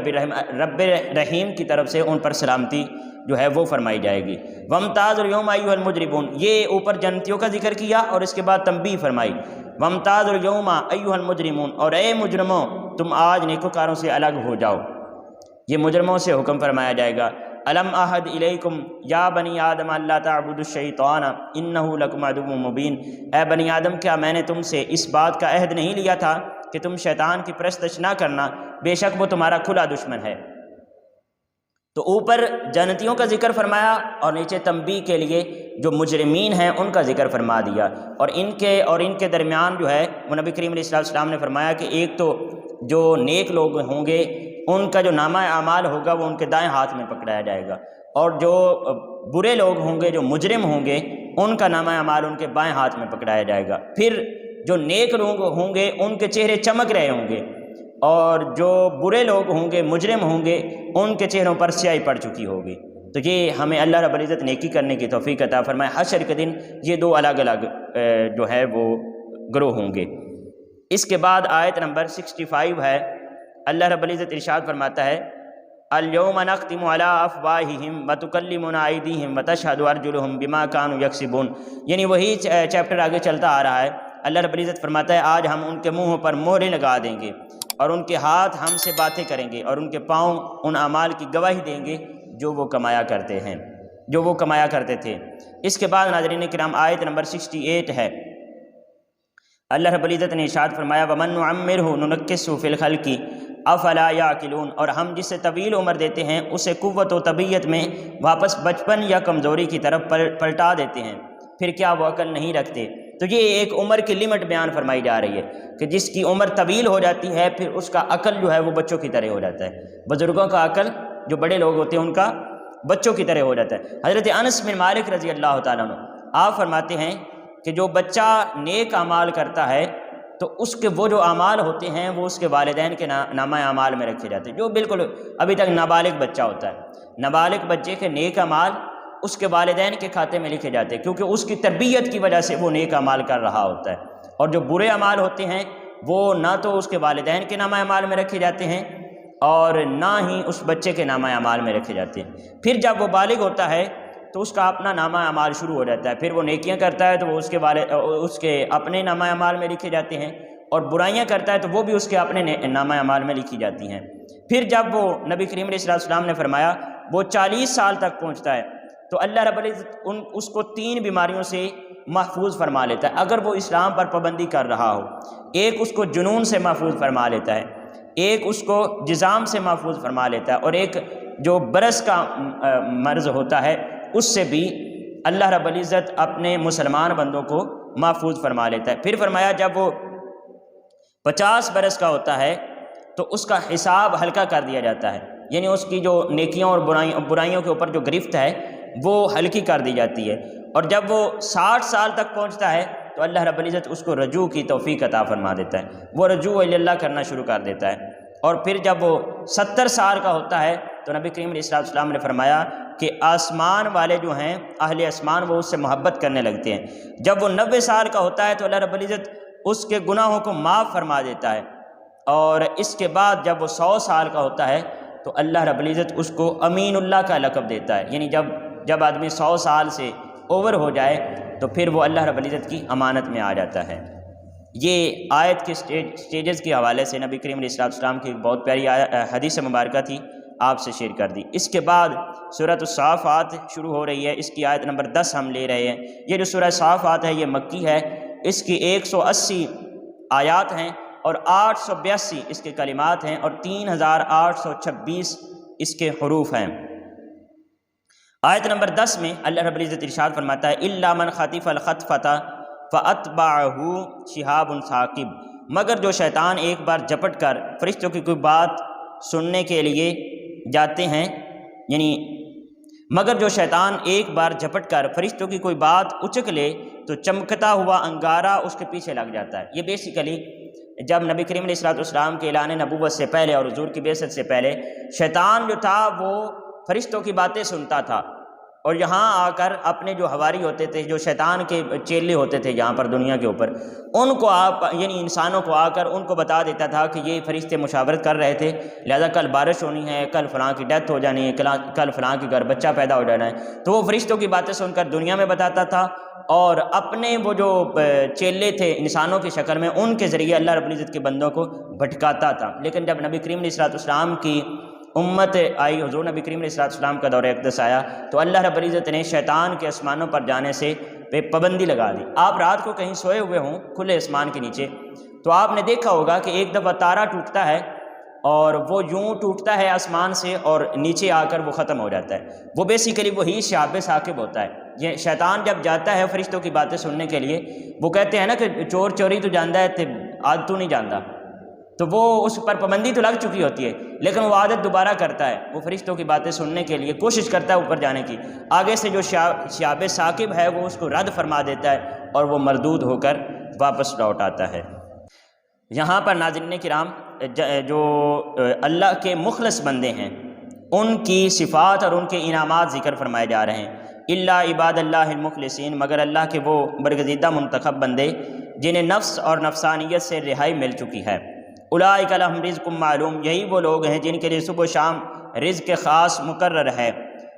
رب رحیم کی طرف سے ان پر سلامتی جو ہے وہ فرمائی جائے گی۔ وامتازوا اليوم ایھا المجرمون، یہ اوپر جنتیوں کا ذکر کیا اور اس کے بعد تنبیہ فرمائی، وامتازوا اليوم ایھا المجرمون، اور اے مجرموں تم آج نیکوکاروں سے الگ ہو جاؤ۔ یہ مجرموں سے حکم فرمایا جائے گا، الم احد الیکم یا بنی آدم اللہ تعبدوا الشیطان انہ لکم عدو مبین، اے بنی آدم کیا میں نے تم سے اس بات کا عہد نہیں لیا تھا کہ تم شیطان کی پرستش نہ کرنا، بے شک وہ تمہارا کھلا دشمن ہے۔ تو اوپر جنتیوں کا ذکر فرمایا اور نیچے تنبیہ کے لیے جو مجرمین ہیں ان کا ذکر فرما دیا، اور ان کے درمیان جو ہے وہ نبی کریم علیہ السلام نے فرمایا کہ ایک تو جو نیک لوگ ہوں گے ان کا جو نامہ اعمال ہوگا وہ ان کے دائیں ہاتھ میں پکڑایا جائے گا، اور جو برے لوگ ہوں گے، جو مجرم ہوں گے، ان کا نامہ اعمال ان کے بائیں ہاتھ میں پکڑایا جائے گا۔ پھر جو نیک لوگ ہوں گے ان کے چہرے چمک رہے ہوں گے، اور جو برے لوگ ہوں گے، مجرم ہوں گے، ان کے چہروں پر سیاہی پڑ چکی ہوگی۔ تو یہ ہمیں اللہ رب العزت نیکی کرنے کی توفیق عطا فرمائے۔ حشر کے دن یہ دو الگ الگ جو ہے وہ گروہ ہوں گے۔ اس کے بعد آیت نمبر 65 ہے، اللہ رب العزت ارشاد فرماتا ہے، الیوم نختم علی افواہہم وتکلمنا ایدیہم وتشہد ارجلہم بما کانوا یکسبون، یعنی وہی چیپٹر آگے چلتا آ رہا ہے۔ اللہ رب العزت فرماتا ہے آج ہم ان کے منہوں پر مہریں لگا دیں گے، اور ان کے ہاتھ ہم سے باتیں کریں گے، اور ان کے پاؤں ان اعمال کی گواہی دیں گے جو وہ کمایا کرتے تھے۔ اس کے بعد ناظرین کرام آیت نمبر 68 ہے، اللہ رب العزت نے ارشاد فرمایا وَمَن نُعَمِّرْهُ نُنَكِّسْهُ فِي الْخَلْقِ افلا یعقلون، اور ہم جسے طویل عمر دیتے ہیں اسے قوت و طبیعت میں واپس بچپن یا کمزوری کی طرف پلٹا دیتے ہیں، پھر کیا وہ عقل نہیں رکھتے؟ تو یہ ایک عمر کی لمٹ بیان فرمائی جا رہی ہے کہ جس کی عمر طویل ہو جاتی ہے پھر اس کا عقل جو ہے وہ بچوں کی طرح ہو جاتا ہے، بزرگوں کا عقل، جو بڑے لوگ ہوتے ہیں ان کا بچوں کی طرح ہو جاتا ہے۔ حضرت انس بن مالک رضی اللہ تعالیٰ عنہ آپ فرماتے ہیں کہ جو بچہ نیک اعمال کرتا ہے تو اس کے وہ جو اعمال ہوتے ہیں وہ اس کے والدین کے نامہ اعمال میں رکھے جاتے ہیں، جو بالکل ابھی تک نابالغ بچہ ہوتا ہے، نابالغ بچے کے نیک اعمال اس کے والدین کے کھاتے میں لکھے جاتے ہیں، کیونکہ اس کی تربیت کی وجہ سے وہ نیک اعمال کر رہا ہوتا ہے، اور جو برے اعمال ہوتے ہیں وہ نہ تو اس کے والدین کے نامہ اعمال میں رکھے جاتے ہیں اور نہ ہی اس بچے کے نامہ اعمال میں رکھے جاتے ہیں۔ پھر جب وہ بالغ ہوتا ہے تو اس کا اپنا نامہ اعمال شروع ہو جاتا ہے، پھر وہ نیکیاں کرتا ہے تو وہ اس کے اپنے نامہ اعمال میں لکھے جاتے ہیں، اور برائیاں کرتا ہے تو وہ بھی اس کے اپنے نامہ اعمال میں لکھی جاتی ہیں۔ پھر جب وہ نبی کریم علیہ السلام نے فرمایا وہ 40 سال تک پہنچتا ہے تو اللہ رب العزت اس کو 3 بیماریوں سے محفوظ فرما لیتا ہے، اگر وہ اسلام پر پابندی کر رہا ہو۔ ایک اس کو جنون سے محفوظ فرما لیتا ہے، ایک اس کو جذام سے محفوظ فرما لیتا ہے، اور ایک جو برس کا مرض ہوتا ہے اس سے بھی اللہ رب العزت اپنے مسلمان بندوں کو محفوظ فرما لیتا ہے۔ پھر فرمایا جب وہ 50 برس کا ہوتا ہے تو اس کا حساب ہلکا کر دیا جاتا ہے، یعنی اس کی جو نیکیوں اور برائیوں کے اوپر جو گرفت ہے وہ ہلکی کر دی جاتی ہے، اور جب وہ 60 سال تک پہنچتا ہے تو اللہ رب العزت اس کو رجوع کی توفیق عطا فرما دیتا ہے، وہ رجوع الی اللہ کرنا شروع کر دیتا ہے۔ اور پھر جب وہ 70 سال کا ہوتا ہے تو نبی کریم علیہ السلام نے فرمایا کہ آسمان والے جو ہیں اہل آسمان وہ اس سے محبت کرنے لگتے ہیں۔ جب وہ 90 سال کا ہوتا ہے تو اللہ رب العزت اس کے گناہوں کو معاف فرما دیتا ہے، اور اس کے بعد جب وہ 100 سال کا ہوتا ہے تو اللہ رب العزت اس کو امین اللہ کا لقب دیتا ہے، یعنی جب آدمی 100 سال سے اوور ہو جائے تو پھر وہ اللہ رب العزت کی امانت میں آ جاتا ہے۔ یہ آیت کے سٹیجز کے حوالے سے نبی کریم علیہ السلام کی ایک بہت پیاری حدیث مبارکہ تھی، آپ سے شیئر کر دی۔ اس کے بعد سورۃ الصافات شروع ہو رہی ہے، اس کی آیت نمبر 10 ہم لے رہے ہیں۔ یہ جو سورہ صافات ہے یہ مکی ہے، اس کی 180 آیات ہیں اور 882 اس کے کلمات ہیں اور 3826 اس کے حروف ہیں۔ آیت نمبر 10 میں اللہ رب العزت ارشاد فرماتا ہے اِلَّا مَنْ خَطِفَ الْخَطْفَةَ فَأَتْبَعَهُ شِهَابٌ ثَاقِبٌ، مگر جو شیطان ایک بار جھپٹ کر فرشتوں کی کوئی بات سننے کے لیے جاتے ہیں، یعنی مگر جو شیطان ایک بار جھپٹ کر فرشتوں کی کوئی بات اچک لے تو چمکتا ہوا انگارہ اس کے پیچھے لگ جاتا ہے۔ یہ بیسیکلی جب نبی کریم علیہ السلام کے اعلان نبوت سے پہلے اور حضور کی بعثت سے پہلے شیطان جو تھا وہ فرشتوں کی باتیں سنتا تھا، اور یہاں آ کر اپنے جو حواری ہوتے تھے، جو شیطان کے چیلے ہوتے تھے یہاں پر دنیا کے اوپر، ان کو یعنی انسانوں کو آ کر ان کو بتا دیتا تھا کہ یہ فرشتے مشاورت کر رہے تھے، لہذا کل بارش ہونی ہے، کل فلاں کی ڈیتھ ہو جانی ہے، کل فلاں کے گھر بچہ پیدا ہو جانا ہے، تو وہ فرشتوں کی باتیں سن کر دنیا میں بتاتا تھا، اور اپنے وہ جو چیلے تھے انسانوں کی شکل میں ان کے ذریعے اللہ رب العزت کے بندوں کو بھٹکاتا تھا۔ لیکن جب نبی کریم علیہ السلام کی امت آئی، حضور نبی کریم علیہ السلام کا دور اقدس آیا، تو اللہ رب العزت نے شیطان کے آسمانوں پر جانے سے پابندی لگا دی۔ آپ رات کو کہیں سوئے ہوئے ہوں کھلے آسمان کے نیچے تو آپ نے دیکھا ہوگا کہ ایک دفعہ تارا ٹوٹتا ہے اور وہ یوں ٹوٹتا ہے آسمان سے اور نیچے آ کر وہ ختم ہو جاتا ہے، وہ بیسیکلی وہی شہاب ثاقب ہوتا ہے۔ یہ شیطان جب جاتا ہے فرشتوں کی باتیں سننے کے لیے، وہ کہتے ہیں نا کہ چور چوری تو جانتا ہے آج تو نہیں جانتا، تو وہ اس پر پابندی تو لگ چکی ہوتی ہے لیکن وہ عادت دوبارہ کرتا ہے، وہ فرشتوں کی باتیں سننے کے لیے کوشش کرتا ہے اوپر جانے کی، آگے سے جو شہاب ثاقب ہے وہ اس کو رد فرما دیتا ہے اور وہ مردود ہو کر واپس لوٹ آتا ہے۔ یہاں پر ناظرین کرام جو اللہ کے مخلص بندے ہیں ان کی صفات اور ان کے انعامات ذکر فرمائے جا رہے ہیں۔ الا عباد اللہ المخلصین، مگر اللہ کے وہ برگزیدہ منتخب بندے جنہیں نفس اور نفسانیت سے رہائی مل چکی ہے۔ اولئک لہم رزق معلوم، یہی وہ لوگ ہیں جن کے لیے صبح و شام رزق خاص مقرر ہے،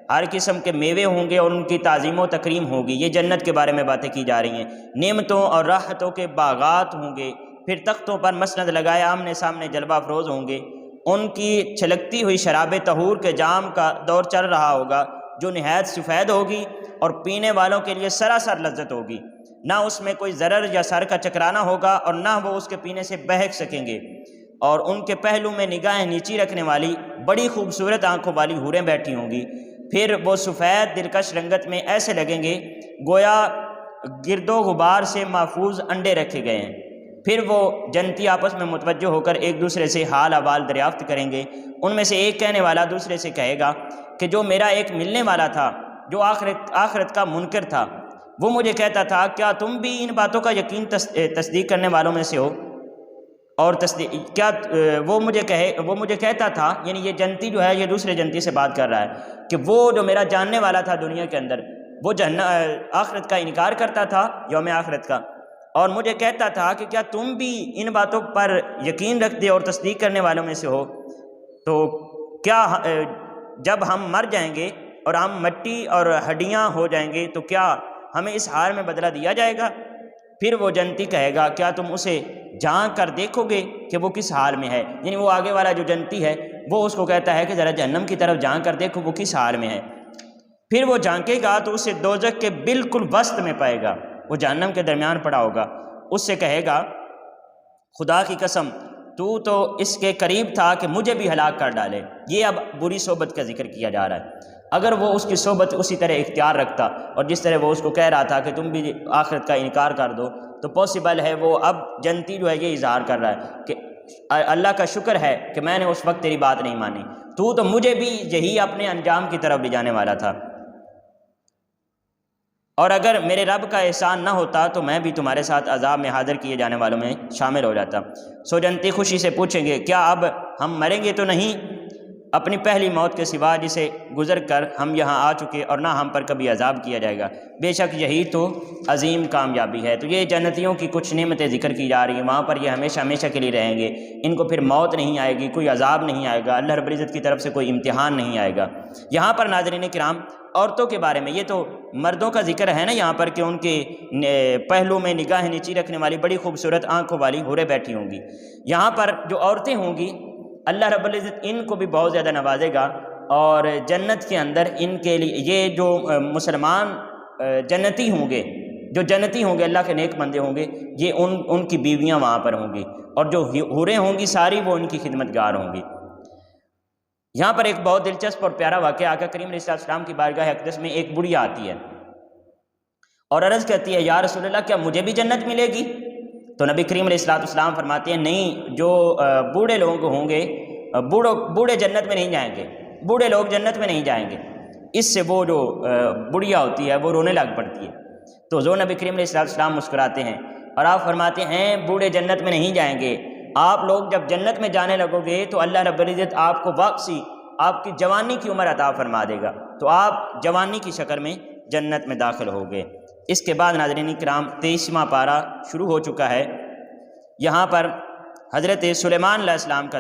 ہر قسم کے میوے ہوں گے اور ان کی تعظیم و تکریم ہوگی۔ یہ جنت کے بارے میں باتیں کی جا رہی ہیں، نعمتوں اور راحتوں کے باغات ہوں گے، پھر تختوں پر مسند لگائے آمنے سامنے جلوہ افروز ہوں گے، ان کی چھلکتی ہوئی شراب طہور کے جام کا دور چل رہا ہوگا جو نہایت سفید ہوگی اور پینے والوں کے لیے سراسر لذت ہوگی، نہ اس میں کوئی ضرر یا سر کا چکرانا ہوگا اور نہ وہ اس کے پینے سے بہک سکیں گے، اور ان کے پہلو میں نگاہیں نیچی رکھنے والی بڑی خوبصورت آنکھوں والی حوریں بیٹھی ہوں گی، پھر وہ سفید دلکش رنگت میں ایسے لگیں گے گویا گرد و غبار سے محفوظ انڈے رکھے گئے ہیں، پھر وہ جنتی آپس میں متوجہ ہو کر ایک دوسرے سے حال احوال دریافت کریں گے، ان میں سے ایک کہنے والا دوسرے سے کہے گا کہ جو میرا ایک ملنے والا تھا جو آخرت کا منکر تھا، وہ مجھے کہتا تھا کیا تم بھی ان باتوں کا یقین تصدیق کرنے والوں میں سے ہو؟ اور کیا وہ مجھے کہتا تھا، یعنی یہ جنتی جو ہے یہ دوسرے جنتی سے بات کر رہا ہے کہ وہ جو میرا جاننے والا تھا دنیا کے اندر وہ آخرت کا انکار کرتا تھا، یوم آخرت کا، اور مجھے کہتا تھا کہ کیا تم بھی ان باتوں پر یقین رکھتے اور تصدیق کرنے والوں میں سے ہو؟ تو کیا جب ہم مر جائیں گے اور ہم مٹی اور ہڈیاں ہو جائیں گے تو کیا ہمیں اس حال میں بدلہ دیا جائے گا؟ پھر وہ جنتی کہے گا کیا تم اسے جھانک کر دیکھو گے کہ وہ کس حال میں ہے؟ یعنی وہ آگے والا جو جنتی ہے وہ اس کو کہتا ہے کہ ذرا جہنم کی طرف جھانک کر دیکھو وہ کس حال میں ہے۔ پھر وہ جھانکے گا تو اسے دوزخ کے بالکل وسط میں پائے گا، وہ جہنم کے درمیان پڑا ہوگا، اس سے کہے گا خدا کی قسم تو اس کے قریب تھا کہ مجھے بھی ہلاک کر ڈالے۔ یہ اب بری صحبت کا ذکر کیا جا رہا ہے۔ اگر وہ اس کی صحبت اسی طرح اختیار رکھتا اور جس طرح وہ اس کو کہہ رہا تھا کہ تم بھی آخرت کا انکار کر دو، تو پاسبل ہے وہ اب جنتی جو ہے یہ اظہار کر رہا ہے کہ اللہ کا شکر ہے کہ میں نے اس وقت تیری بات نہیں مانی، تو مجھے بھی یہی اپنے انجام کی طرف لے جانے والا تھا، اور اگر میرے رب کا احسان نہ ہوتا تو میں بھی تمہارے ساتھ عذاب میں حاضر کیے جانے والوں میں شامل ہو جاتا۔ سو جنتی خوشی سے پوچھیں گے کیا اب ہم مریں گے تو نہیں اپنی پہلی موت کے سوا جسے گزر کر ہم یہاں آ چکے، اور نہ ہم پر کبھی عذاب کیا جائے گا، بے شک یہی تو عظیم کامیابی ہے۔ تو یہ جنتیوں کی کچھ نعمتیں ذکر کی جا رہی ہیں، وہاں پر یہ ہمیشہ ہمیشہ کے لیے رہیں گے، ان کو پھر موت نہیں آئے گی، کوئی عذاب نہیں آئے گا، اللہ رب العزت کی طرف سے کوئی امتحان نہیں آئے گا۔ یہاں پر ناظرین کرام عورتوں کے بارے میں، یہ تو مردوں کا ذکر ہے نا یہاں پر کہ ان کے پہلو میں نگاہیں نیچی رکھنے والی بڑی خوبصورت آنکھوں والی حوریں بیٹھی ہوں گی، یہاں پر جو عورتیں ہوں گی اللہ رب العزت ان کو بھی بہت زیادہ نوازے گا، اور جنت کے اندر ان کے لیے یہ جو مسلمان جنتی ہوں گے، جو جنتی ہوں گے اللہ کے نیک بندے ہوں گے، یہ ان کی بیویاں وہاں پر ہوں گی، اور جو حوریں ہوں گی ساری وہ ان کی خدمت گار ہوں گی۔ یہاں پر ایک بہت دلچسپ اور پیارا واقعہ آقا کریم علیہ السلام کی بارگاہ اقدس میں ایک بڑھیا آتی ہے اور عرض کرتی ہے یا رسول اللہ کیا مجھے بھی جنت ملے گی؟ تو نبی کریم علیہ السلام فرماتے ہیں نہیں، جو بوڑھے لوگ ہوں گے بوڑھے جنت میں نہیں جائیں گے، بوڑھے لوگ جنت میں نہیں جائیں گے، اس سے وہ جو بڑھیا ہوتی ہے وہ رونے لگ پڑتی ہے۔ تو جو نبی کریم علیہ السلام مسکراتے ہیں اور آپ فرماتے ہیں بوڑھے جنت میں نہیں جائیں گے، آپ لوگ جب جنت میں جانے لگو گے تو اللہ رب العزت آپ کو واپسی آپ کی جوانی کی عمر عطا فرما دے گا، تو آپ جوانی کی شکل میں جنت میں داخل ہو گئے۔ اس کے بعد ناظرین کرام 23واں پارہ شروع ہو چکا ہے۔ یہاں پر حضرت سلیمان علیہ السلام کا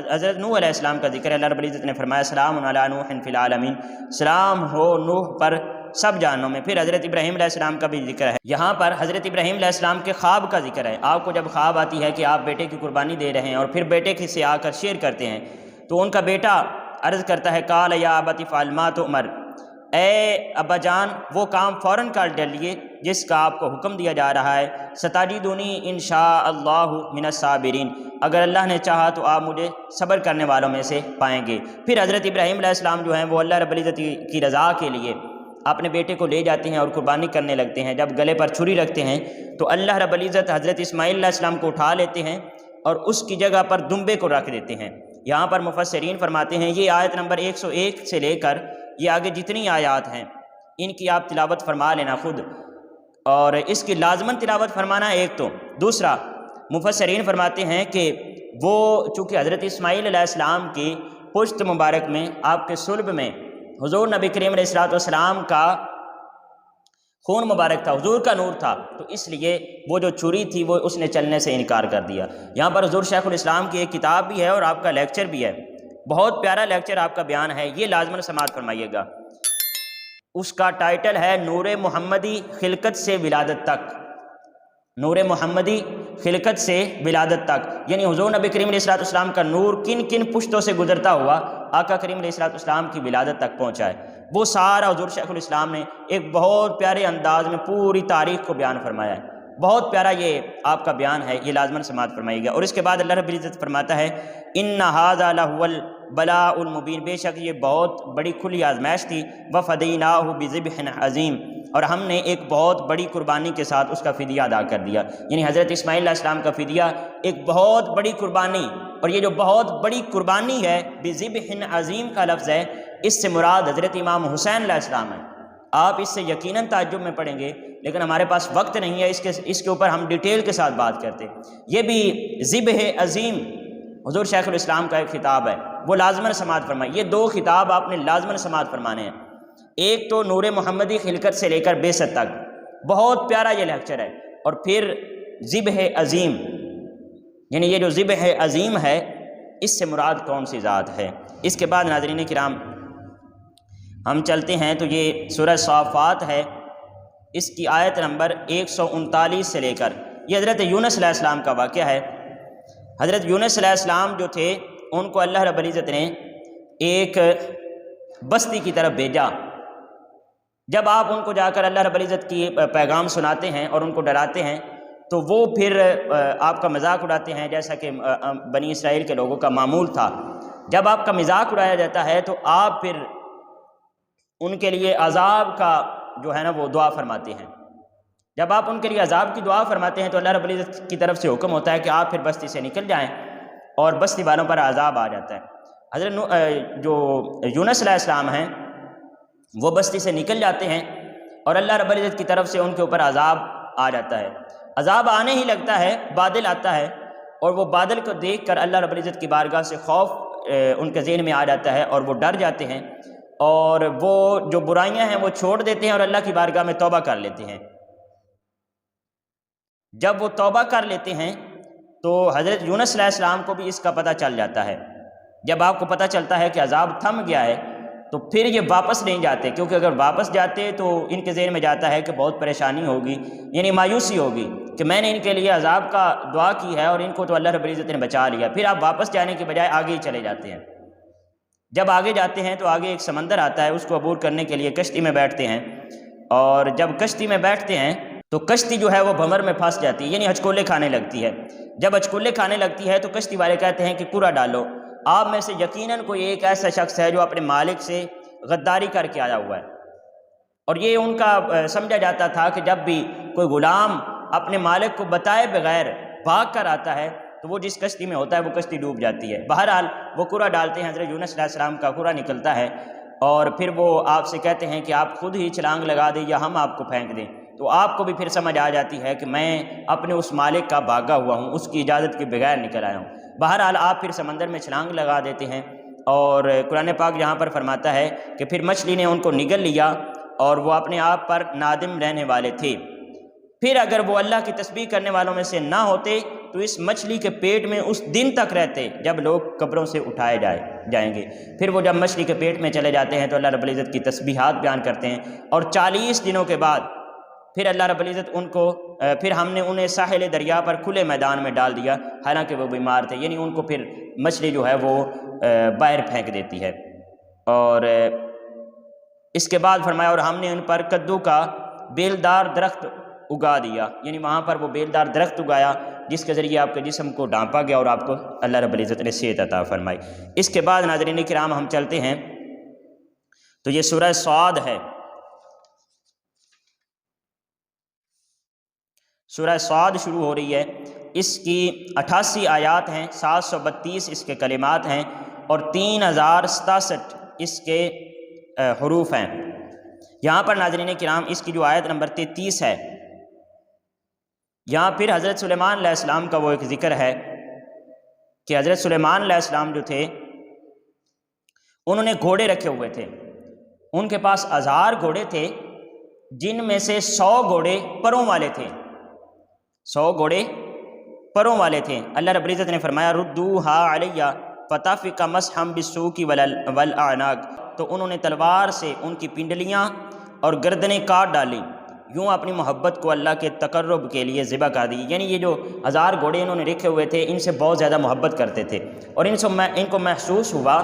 حضرت نوح علیہ السلام کا ذکر ہے۔ اللہ رب العزت نے فرمایا سلام علی نوح فی العالمین، سلام ہو نوح پر سب جانوں میں۔ پھر حضرت ابراہیم علیہ السلام کا بھی ذکر ہے، یہاں پر حضرت ابراہیم علیہ السلام کے خواب کا ذکر ہے۔ آپ کو جب خواب آتی ہے کہ آپ بیٹے کی قربانی دے رہے ہیں اور پھر بیٹے کی سے آ کر شیئر کرتے ہیں تو ان کا بیٹا عرض کرتا ہے قال یا ابت افعل ما تؤمر، اے ابا جان وہ کام فوراً کر ڈالیے جس کا آپ کو حکم دیا جا رہا ہے، ستجدنی ان شاء اللہ من الصابرین، اگر اللہ نے چاہا تو آپ مجھے صبر کرنے والوں میں سے پائیں گے۔ پھر حضرت ابراہیم علیہ السلام جو ہیں وہ اللہ رب العزت کی رضا کے لیے اپنے بیٹے کو لے جاتے ہیں اور قربانی کرنے لگتے ہیں۔ جب گلے پر چھری رکھتے ہیں تو اللہ رب العزت حضرت اسماعیل علیہ السلام کو اٹھا لیتے ہیں اور اس کی جگہ پر دمبے کو رکھ دیتے ہیں۔ یہاں پر مفسرین فرماتے ہیں یہ آیت نمبر 101 سے لے کر یہ آگے جتنی آیات ہیں ان کی آپ تلاوت فرما لینا خود، اور اس کی لازماً تلاوت فرمانا ایک تو، دوسرا مفسرین فرماتے ہیں کہ وہ چونکہ حضرت اسماعیل علیہ السلام کی پشت مبارک میں آپ کے صلب میں حضور نبی کریم علیہ السلام کا خون مبارک تھا، حضور کا نور تھا، تو اس لیے وہ جو چھری تھی وہ اس نے چلنے سے انکار کر دیا۔ یہاں پر حضور شیخ الاسلام کی ایک کتاب بھی ہے اور آپ کا لیکچر بھی ہے، بہت پیارا لیکچر آپ کا بیان ہے، یہ لازماً سماعت فرمائیے گا۔ اس کا ٹائٹل ہے نور محمدی خلقت سے ولادت تک، نور محمدی خلقت سے ولادت تک، یعنی حضور نبی کریم علیہ الصلوۃ والسلام کا نور کن کن پشتوں سے گزرتا ہوا آقا کریم علیہ الصلوۃ والسلام کی ولادت تک پہنچا ہے، وہ سارا حضور شیخ الاسلام نے ایک بہت پیارے انداز میں پوری تاریخ کو بیان فرمایا ہے۔ بہت پیارا یہ آپ کا بیان ہے، یہ لازماً سماعت فرمائیے گا۔ اور اس کے بعد اللہ رب العزت فرماتا ہے ان ھذا لہو البلاء المبین، بے شک یہ بہت بڑی کھلی آزمائش تھی، وفدیناہ بذبح عظیم، اور ہم نے ایک بہت بڑی قربانی کے ساتھ اس کا فدیہ ادا کر دیا، یعنی حضرت اسماعیل علیہ السلام کا فدیہ ایک بہت بڑی قربانی، اور یہ جو بہت بڑی قربانی ہے بذبح عظیم کا لفظ ہے، اس سے مراد حضرت امام حسین علیہ السلام ہے۔ آپ اس سے یقیناً تعجب میں پڑھیں گے، لیکن ہمارے پاس وقت نہیں ہے اس کے اوپر ہم ڈیٹیل کے ساتھ بات کرتے۔ یہ بھی ذبح عظیم حضور شیخ الاسلام کا ایک خطاب ہے، وہ لازماً سماعت فرمائیں۔ یہ دو خطاب آپ نے لازماً سماعت فرمانے ہیں، ایک تو نور محمدی خلقت سے لے کر بعثت تک، بہت پیارا یہ لیکچر ہے، اور پھر ذبح عظیم، یعنی یہ جو ذبح عظیم ہے اس سے مراد کون سی ذات ہے۔ اس کے بعد ناظرین کرام ہم چلتے ہیں تو یہ سورہ صافات ہے، اس کی آیت نمبر 139 سے لے کر، یہ حضرت یونس علیہ السلام کا واقعہ ہے۔ حضرت یونس علیہ السلام جو تھے ان کو اللہ رب العزت نے ایک بستی کی طرف بھیجا۔ جب آپ ان کو جا کر اللہ رب العزت کی پیغام سناتے ہیں اور ان کو ڈراتے ہیں تو وہ پھر آپ کا مذاق اڑاتے ہیں، جیسا کہ بنی اسرائیل کے لوگوں کا معمول تھا۔ جب آپ کا مذاق اڑایا جاتا ہے تو آپ پھر ان کے لیے عذاب کا جو ہے نا وہ دعا فرماتے ہیں۔ جب آپ ان کے لیے عذاب کی دعا فرماتے ہیں تو اللہ رب العزت کی طرف سے حکم ہوتا ہے کہ آپ پھر بستی سے نکل جائیں، اور بستی والوں پر عذاب آ جاتا ہے۔ حضرت جو یونس علیہ السلام ہیں وہ بستی سے نکل جاتے ہیں، اور اللہ رب العزت کی طرف سے ان کے اوپر عذاب آ جاتا ہے۔ عذاب آنے ہی لگتا ہے، بادل آتا ہے، اور وہ بادل کو دیکھ کر اللہ رب العزت کی بارگاہ سے خوف ان کے ذہن میں آ جاتا ہے، اور وہ ڈر جاتے ہیں، اور وہ جو برائیاں ہیں وہ چھوڑ دیتے ہیں اور اللہ کی بارگاہ میں توبہ کر لیتے ہیں۔ جب وہ توبہ کر لیتے ہیں تو حضرت یونس علیہ السلام کو بھی اس کا پتہ چل جاتا ہے۔ جب آپ کو پتہ چلتا ہے کہ عذاب تھم گیا ہے تو پھر یہ واپس نہیں جاتے، کیونکہ اگر واپس جاتے تو ان کے ذہن میں جاتا ہے کہ بہت پریشانی ہوگی، یعنی مایوسی ہوگی کہ میں نے ان کے لیے عذاب کا دعا کی ہے اور ان کو تو اللہ رب العزت نے بچا لیا۔ پھر آپ واپس جانے کے بجائے آگے ہی چلے جاتے ہیں۔ جب آگے جاتے ہیں تو آگے ایک سمندر آتا ہے، اس کو عبور کرنے کے لیے کشتی میں بیٹھتے ہیں، اور جب کشتی میں بیٹھتے ہیں تو کشتی جو ہے وہ بھنور میں پھنس جاتی ہے، یعنی ہچکولے کھانے لگتی ہے۔ جب ہچکولے کھانے لگتی ہے تو کشتی والے کہتے ہیں کہ کورا ڈالو۔ آپ میں سے یقیناً کوئی ایک ایسا شخص ہے جو اپنے مالک سے غداری کر کے آیا ہوا ہے، اور یہ ان کا سمجھا جاتا تھا کہ جب بھی کوئی غلام اپنے مالک کو بتائے بغیر بھاگ کر آتا ہے تو وہ جس کشتی میں ہوتا ہے وہ کشتی ڈوب جاتی ہے۔ بہرحال وہ کورا ڈالتے ہیں، حضرت یونس علیہ السلام کا کورا نکلتا ہے، اور پھر وہ آپ سے کہتے ہیں کہ آپ خود ہی چھلانگ لگا دیں یا ہم آپ کو پھینک دیں۔ تو آپ کو بھی پھر سمجھ آ جاتی ہے کہ میں اپنے اس مالک کا بھاگا ہوا ہوں، اس کی اجازت کے بغیر نکل آیا ہوں۔ بہرحال آپ پھر سمندر میں چھلانگ لگا دیتے ہیں، اور قرآن پاک یہاں پر فرماتا ہے کہ پھر مچھلی نے ان کو نگل لیا اور وہ اپنے آپ پر نادم رہنے والے تھے۔ پھر اگر وہ اللہ کی تسبیح کرنے والوں میں سے نہ ہوتے تو اس مچھلی کے پیٹ میں اس دن تک رہتے جب لوگ قبروں سے اٹھائے جائیں گے۔ پھر وہ جب مچھلی کے پیٹ میں چلے جاتے ہیں تو اللہ رب العزت کی تسبیحات بیان کرتے ہیں، اور 40 دنوں کے بعد پھر اللہ رب العزت ان کو پھر ہم نے انہیں ساحل دریا پر کھلے میدان میں ڈال دیا، حالانکہ وہ بیمار تھے، یعنی ان کو پھر مچھلی جو ہے وہ باہر پھینک دیتی ہے۔ اور اس کے بعد فرمایا اور ہم نے ان پر کدو کا بیلدار درخت اگا دیا، یعنی وہاں پر وہ بیلدار درخت اگایا جس کے ذریعے آپ کے جسم کو ڈھانپا گیا اور آپ کو اللہ رب العزت نے صحت عطا فرمائی۔ اس کے بعد ناظرین کرام ہم چلتے ہیں تو یہ سورہ صاد ہے۔ سورہ صاد شروع ہو رہی ہے، اس کی 88 آیات ہیں، 732 اس کے کلمات ہیں، اور 3067 اس کے حروف ہیں۔ یہاں پر ناظرین کرام اس کی جو آیت نمبر 33 ہے، یہاں پھر حضرت سلیمان علیہ السلام کا وہ ایک ذکر ہے کہ حضرت سلیمان علیہ السلام جو تھے انہوں نے گھوڑے رکھے ہوئے تھے، ان کے پاس 1000 گھوڑے تھے، جن میں سے 100 گھوڑے پروں والے تھے، 100 گھوڑے پروں والے تھے۔ اللہ رب العزت نے فرمایا ردوہا علیہ فطفق مسحا بالسوق والاعناق، تو انہوں نے تلوار سے ان کی پنڈلیاں اور گردنیں کاٹ ڈالی۔ یوں اپنی محبت کو اللہ کے تقرب کے لیے ذبح کر دی۔ یعنی یہ جو 1000 گھوڑے انہوں نے رکھے ہوئے تھے ان سے بہت زیادہ محبت کرتے تھے، اور ان کو محسوس ہوا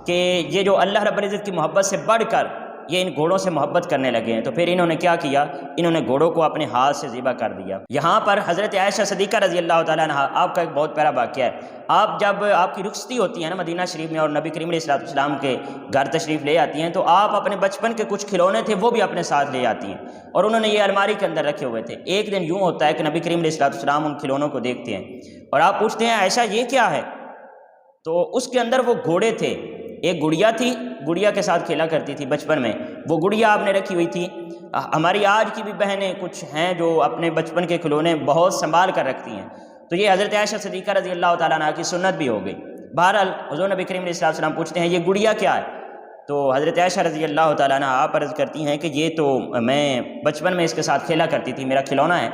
کہ یہ جو اللہ رب العزت کی محبت سے بڑھ کر یہ ان گھوڑوں سے محبت کرنے لگے ہیں، تو پھر انہوں نے کیا کیا، انہوں نے گھوڑوں کو اپنے ہاتھ سے ذبح کر دیا۔ یہاں پر حضرت عائشہ صدیقہ رضی اللہ تعالیٰ عنہ، آپ کا ایک بہت پیارا واقعہ ہے، آپ جب آپ کی رخصتی ہوتی ہے نا مدینہ شریف میں اور نبی کریم علیہ السلام کے گھر تشریف لے آتی ہیں، تو آپ اپنے بچپن کے کچھ کھلونے تھے وہ بھی اپنے ساتھ لے آتی ہیں، اور انہوں نے یہ الماری کے اندر رکھے ہوئے تھے۔ ایک دن یوں ہوتا ہے کہ نبی کریم علیہ السلام ان کھلونوں کو دیکھتے ہیں اور آپ پوچھتے ہیں عائشہ یہ کیا ہے؟ تو اس کے اندر وہ گھوڑے تھے، ایک گڑیا تھی، گڑیا کے ساتھ کھیلا کرتی تھی بچپن میں، وہ گڑیا آپ نے رکھی ہوئی تھی۔ ہماری آج کی بھی بہنیں کچھ ہیں جو اپنے بچپن کے کھلونے بہت سنبھال کر رکھتی ہیں، تو یہ حضرت عائشہ صدیقہ رضی اللہ تعالیٰ عنہ کی سنت بھی ہو گئی۔ بہرحال حضور نبی کریم علیہ السلام پوچھتے ہیں یہ گڑیا کیا ہے؟ تو حضرت عائشہ رضی اللہ تعالیٰ عنہ آپ عرض کرتی ہیں کہ یہ تو میں بچپن میں اس کے ساتھ کھیلا کرتی تھی، میرا کھلونا ہے۔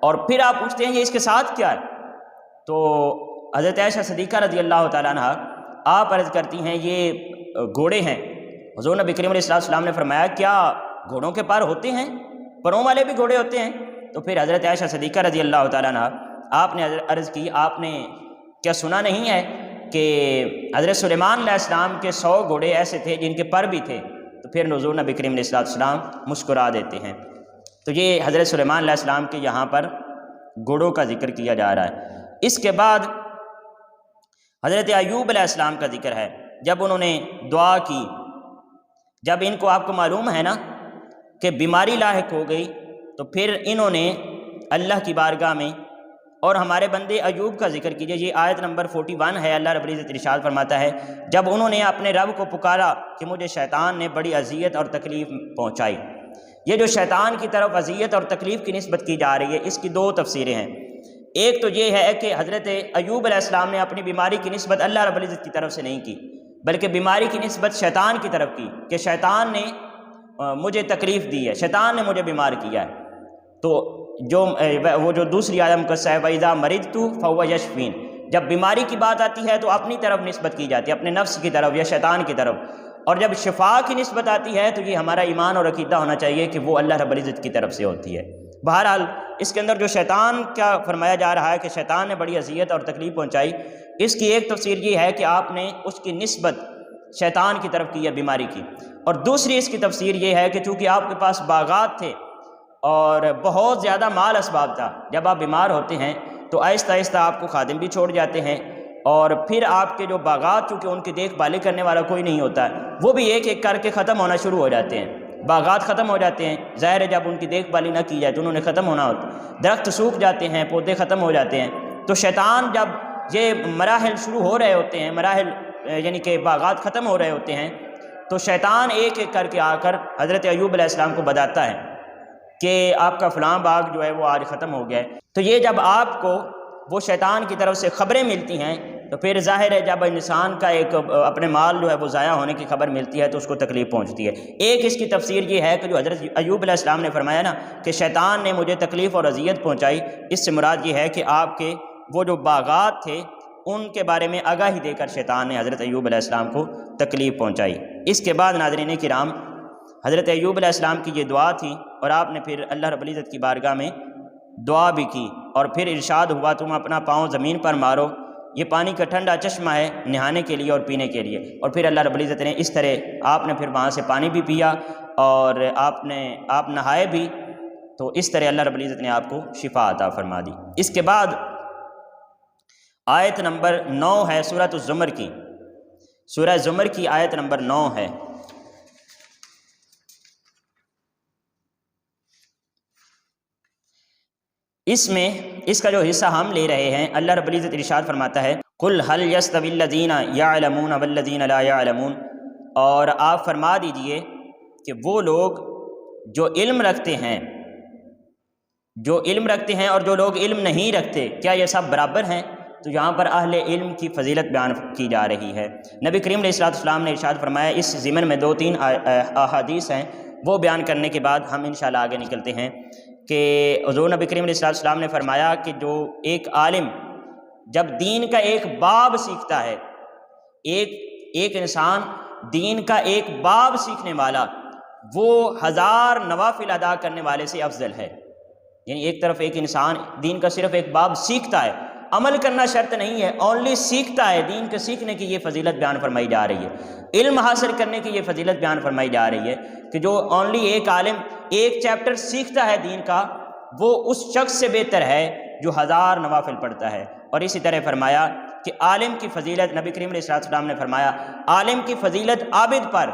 اور پھر آپ پوچھتے ہیں یہ اس کے ساتھ کیا ہے؟ تو حضرت عائشہ صدیقہ رضی اللہ تعالیٰ عنہ آپ عرض کرتی ہیں یہ گھوڑے ہیں۔ حضور نبی کریم علیہ السلام نے فرمایا کیا گھوڑوں کے پر ہوتے ہیں؟ پروں والے بھی گھوڑے ہوتے ہیں؟ تو پھر حضرت عائشہ صدیقہ رضی اللہ تعالیٰ عنہ آپ نے عرض کی آپ نے کیا سنا نہیں ہے کہ حضرت سلیمان علیہ السلام کے 100 گھوڑے ایسے تھے جن کے پر بھی تھے؟ تو پھر حضور نبی کریم علیہ السلام مسکرا دیتے ہیں۔ تو یہ حضرت سلیمان علیہ السلام کے یہاں پر گھوڑوں کا ذکر کیا جا رہا ہے۔ اس کے بعد حضرت ایوب علیہ السلام کا ذکر ہے، جب انہوں نے دعا کی، جب ان کو آپ کو معلوم ہے نا کہ بیماری لاحق ہو گئی، تو پھر انہوں نے اللہ کی بارگاہ میں، اور ہمارے بندے ایوب کا ذکر کیجئے، یہ آیت نمبر 41 ہے، اللہ رب العزت ارشاد فرماتا ہے جب انہوں نے اپنے رب کو پکارا کہ مجھے شیطان نے بڑی اذیت اور تکلیف پہنچائی۔ یہ جو شیطان کی طرف اذیت اور تکلیف کی نسبت کی جا رہی ہے، اس کی 2 تفسیریں ہیں۔ ایک تو یہ ہے کہ حضرت ایوب علیہ السلام نے اپنی بیماری کی نسبت اللہ رب العزت کی طرف سے نہیں کی، بلکہ بیماری کی نسبت شیطان کی طرف کی کہ شیطان نے مجھے تکلیف دی ہے، شیطان نے مجھے بیمار کیا ہے۔ تو وہ جو دوسری آیت مقدسہ ہے وَإِذَا مَرِضْتُ فَهُوَ يَشْفِينِ، جب بیماری کی بات آتی ہے تو اپنی طرف نسبت کی جاتی ہے، اپنے نفس کی طرف یا شیطان کی طرف، اور جب شفا کی نسبت آتی ہے تو یہ ہمارا ایمان اور عقیدہ ہونا چاہیے کہ وہ اللہ رب العزت کی طرف سے ہوتی ہے۔ بہرحال اس کے اندر جو شیطان کا فرمایا جا رہا ہے کہ شیطان نے بڑی اذیت اور تکلیف پہنچائی، اس کی ایک تفسیر یہ ہے کہ آپ نے اس کی نسبت شیطان کی طرف کی یا بیماری کی، اور دوسری اس کی تفسیر یہ ہے کہ چونکہ آپ کے پاس باغات تھے اور بہت زیادہ مال اسباب تھا، جب آپ بیمار ہوتے ہیں تو آہستہ آہستہ آپ کو خادم بھی چھوڑ جاتے ہیں، اور پھر آپ کے جو باغات چونکہ ان کی دیکھ بھال کرنے والا کوئی نہیں ہوتا ہے، وہ بھی ایک ایک کر کے ختم ہونا شروع ہو جاتے ہیں، باغات ختم ہو جاتے ہیں، ظاہر ہے جب ان کی دیکھ بھال نہ کی جائے تو انہوں نے ختم ہونا ہوتا ہے، درخت سوکھ جاتے ہیں، پودے ختم ہو جاتے ہیں۔ تو شیطان جب یہ مراحل شروع ہو رہے ہوتے ہیں، مراحل یعنی کہ باغات ختم ہو رہے ہوتے ہیں، تو شیطان ایک ایک کر کے آ کر حضرت ایوب علیہ السلام کو بتاتا ہے کہ آپ کا فلاں باغ جو ہے وہ آج ختم ہو گیا ہے۔ تو یہ جب آپ کو وہ شیطان کی طرف سے خبریں ملتی ہیں تو پھر ظاہر ہے جب انسان کا ایک اپنے مال جو ہے وہ ضائع ہونے کی خبر ملتی ہے تو اس کو تکلیف پہنچتی ہے۔ ایک اس کی تفسیر یہ ہے کہ جو حضرت ایوب علیہ السلام نے فرمایا نا کہ شیطان نے مجھے تکلیف اور اذیت پہنچائی، اس سے مراد یہ ہے کہ آپ کے وہ جو باغات تھے ان کے بارے میں آگاہی دے کر شیطان نے حضرت ایوب علیہ السلام کو تکلیف پہنچائی۔ اس کے بعد ناظرین کرام حضرت ایوب علیہ السلام کی یہ دعا تھی، اور آپ نے پھر اللہ رب العزت کی بارگاہ میں دعا بھی کی، اور پھر ارشاد ہوا تم اپنا پاؤں زمین پر مارو، یہ پانی کا ٹھنڈا چشمہ ہے نہانے کے لیے اور پینے کے لیے۔ اور پھر اللہ رب العزت نے اس طرح آپ نے پھر وہاں سے پانی بھی پیا اور آپ نہائے بھی، تو اس طرح اللہ رب العزت نے آپ کو شفا عطا فرما دی۔ اس کے بعد آیت نمبر 9 ہے سورۃ الزمر کی، سورہ زمر کی آیت نمبر 9 ہے۔ اس میں اس کا جو حصہ ہم لے رہے ہیں، اللہ رب العزت ارشاد فرماتا ہے قُلْ هَلْ يَسْتَوِي الَّذِينَ يَعْلَمُونَ وَالَّذِينَ لَا يَعْلَمُونَ، اور آپ فرما دیجئے کہ وہ لوگ جو علم رکھتے ہیں اور جو لوگ علم نہیں رکھتے، کیا یہ سب برابر ہیں؟ تو یہاں پر اہل علم کی فضیلت بیان کی جا رہی ہے۔ نبی کریم علیہ السلام نے ارشاد فرمایا، اس ضمن میں 2-3 احادیث ہیں، وہ بیان کرنے کے بعد ہم انشاءاللہ آگے نکلتے ہیں کہ حضور نبی کریم علیہ السلام نے فرمایا کہ جو ایک عالم جب دین کا ایک باب سیکھتا ہے، ایک انسان دین کا ایک باب سیکھنے والا، وہ 1000 نوافل ادا کرنے والے سے افضل ہے۔ یعنی ایک طرف ایک انسان دین کا صرف ایک باب سیکھتا ہے، عمل کرنا شرط نہیں ہے، اونلی سیکھتا ہے، دین کے سیکھنے کی یہ فضیلت بیان فرمائی جا رہی ہے، علم حاصل کرنے کی یہ فضیلت بیان فرمائی جا رہی ہے کہ جو اونلی ایک عالم ایک چیپٹر سیکھتا ہے دین کا، وہ اس شخص سے بہتر ہے جو 1000 نوافل پڑھتا ہے۔ اور اسی طرح فرمایا کہ عالم کی فضیلت، نبی کریم علیہ السلام نے فرمایا عالم کی فضیلت عابد پر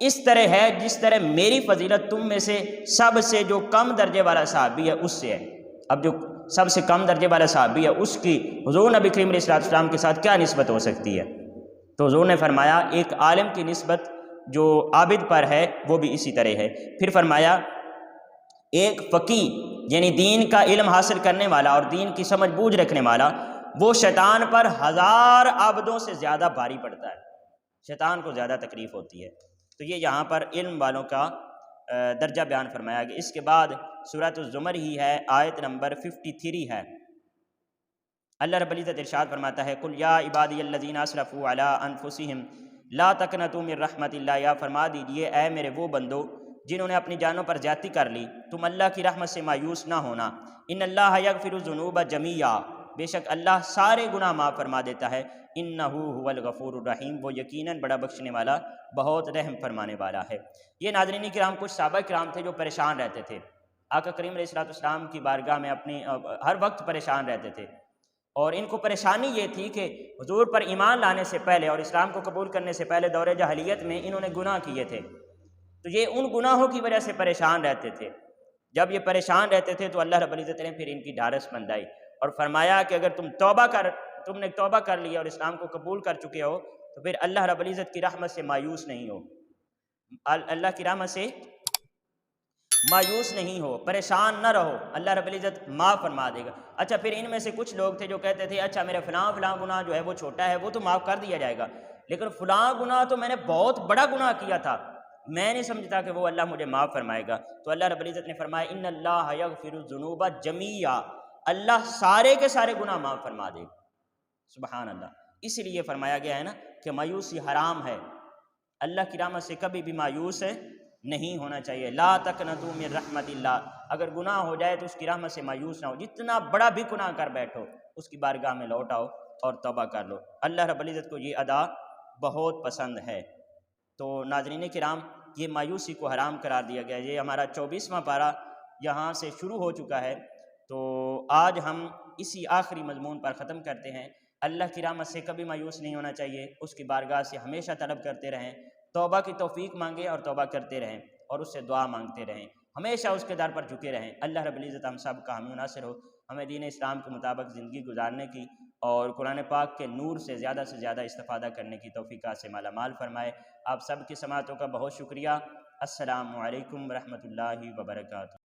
اس طرح ہے جس طرح میری فضیلت تم میں سے سب سے جو کم درجے والا صحابی ہے اس سے ہے۔ اب جو سب سے کم درجے والا صحابی ہے اس کی حضور نبی کریم علیہ السلام کے ساتھ کیا نسبت ہو سکتی ہے؟ تو حضور نے فرمایا ایک عالم کی نسبت جو عابد پر ہے وہ بھی اسی طرح ہے۔ پھر فرمایا ایک فقیہ یعنی دین کا علم حاصل کرنے والا اور دین کی سمجھ بوجھ رکھنے والا، وہ شیطان پر 1000 عابدوں سے زیادہ بھاری پڑتا ہے، شیطان کو زیادہ تکلیف ہوتی ہے۔ تو یہ یہاں پر علم والوں کا درجہ بیان فرمایا گیا۔ اس کے بعد سورۃ الزمر ہی ہے، آیت نمبر 53 ہے۔ اللہ رب العزت ارشاد فرماتا ہے قل یا عبادی الذین اسرفوا علی انفسہم لا تقنطوا من رحمت اللہ، یا فرما دیجئے اے میرے وہ بندو جنہوں نے اپنی جانوں پر زیادتی کر لی، تم اللہ کی رحمت سے مایوس نہ ہونا۔ ان اللہ یغفر الذنوب جمیعا، بے شک اللہ سارے گناہ معاف فرما دیتا ہے۔ انہ هو الغفور الرحیم، وہ یقیناً بڑا بخشنے والا بہت رحم فرمانے والا ہے۔ یہ ناظرین کرام کچھ صحابہ کرام تھے جو پریشان رہتے تھے، آقا کریم علیہ السلام کی بارگاہ میں اپنی ہر وقت پریشان رہتے تھے، اور ان کو پریشانی یہ تھی کہ حضور پر ایمان لانے سے پہلے اور اسلام کو قبول کرنے سے پہلے دور جاہلیت میں انہوں نے گناہ کیے تھے، تو یہ ان گناہوں کی وجہ سے پریشان رہتے تھے۔ جب یہ پریشان رہتے تھے تو اللہ رب العزت نے پھر ان کی ڈھارس بندھائی اور فرمایا کہ اگر تم نے توبہ کر لی اور اسلام کو قبول کر چکے ہو تو پھر اللہ رب العزت کی رحمت سے مایوس نہیں ہو، اللہ کی رحمت سے مایوس نہیں ہو، پریشان نہ رہو، اللہ رب العزت معاف فرما دے گا۔ اچھا پھر ان میں سے کچھ لوگ تھے جو کہتے تھے اچھا میرے فلاں گناہ جو ہے وہ چھوٹا ہے وہ تو معاف کر دیا جائے گا، لیکن فلاں گناہ تو میں نے بہت بڑا گناہ کیا تھا، میں نہیں سمجھتا کہ وہ اللہ مجھے معاف فرمائے گا۔ تو اللہ رب العزت نے فرمایا ان اللہ یغفر الذنوب جمیعا، اللہ سارے کے سارے گناہ معاف فرما دے گا۔ سبحان اللہ۔ اس لیے فرمایا گیا ہے نا کہ مایوسی حرام ہے، اللہ کی رحمت سے کبھی بھی مایوس نہیں ہونا چاہیے۔ لا تقنطوا من رحمت اللہ، اگر گناہ ہو جائے تو اس کی رحمت سے مایوس نہ ہو، جتنا بڑا بھی گناہ کر بیٹھو اس کی بارگاہ میں لوٹ آؤ اور توبہ کر لو، اللہ رب العزت کو یہ ادا بہت پسند ہے۔ تو ناظرین کرام یہ مایوسی کو حرام قرار دیا گیا۔ یہ ہمارا 24واں پارہ یہاں سے شروع ہو چکا ہے، تو آج ہم اسی آخری مضمون پر ختم کرتے ہیں۔ اللہ کی رحمت سے کبھی مایوس نہیں ہونا چاہیے، اس کی بارگاہ سے ہمیشہ طلب کرتے رہیں، توبہ کی توفیق مانگیں اور توبہ کرتے رہیں اور اس سے دعا مانگتے رہیں، ہمیشہ اس کے در پر جھکے رہیں۔ اللہ رب العزت ہم سب کا حامی و ناصر ہو، ہمیں دین اسلام کے مطابق زندگی گزارنے کی اور قرآن پاک کے نور سے زیادہ استفادہ کرنے کی توفیقات سے مالا مال فرمائے۔ آپ سب کی سماعتوں کا بہت شکریہ۔ السلام علیکم ورحمۃ اللہ وبرکاتہ۔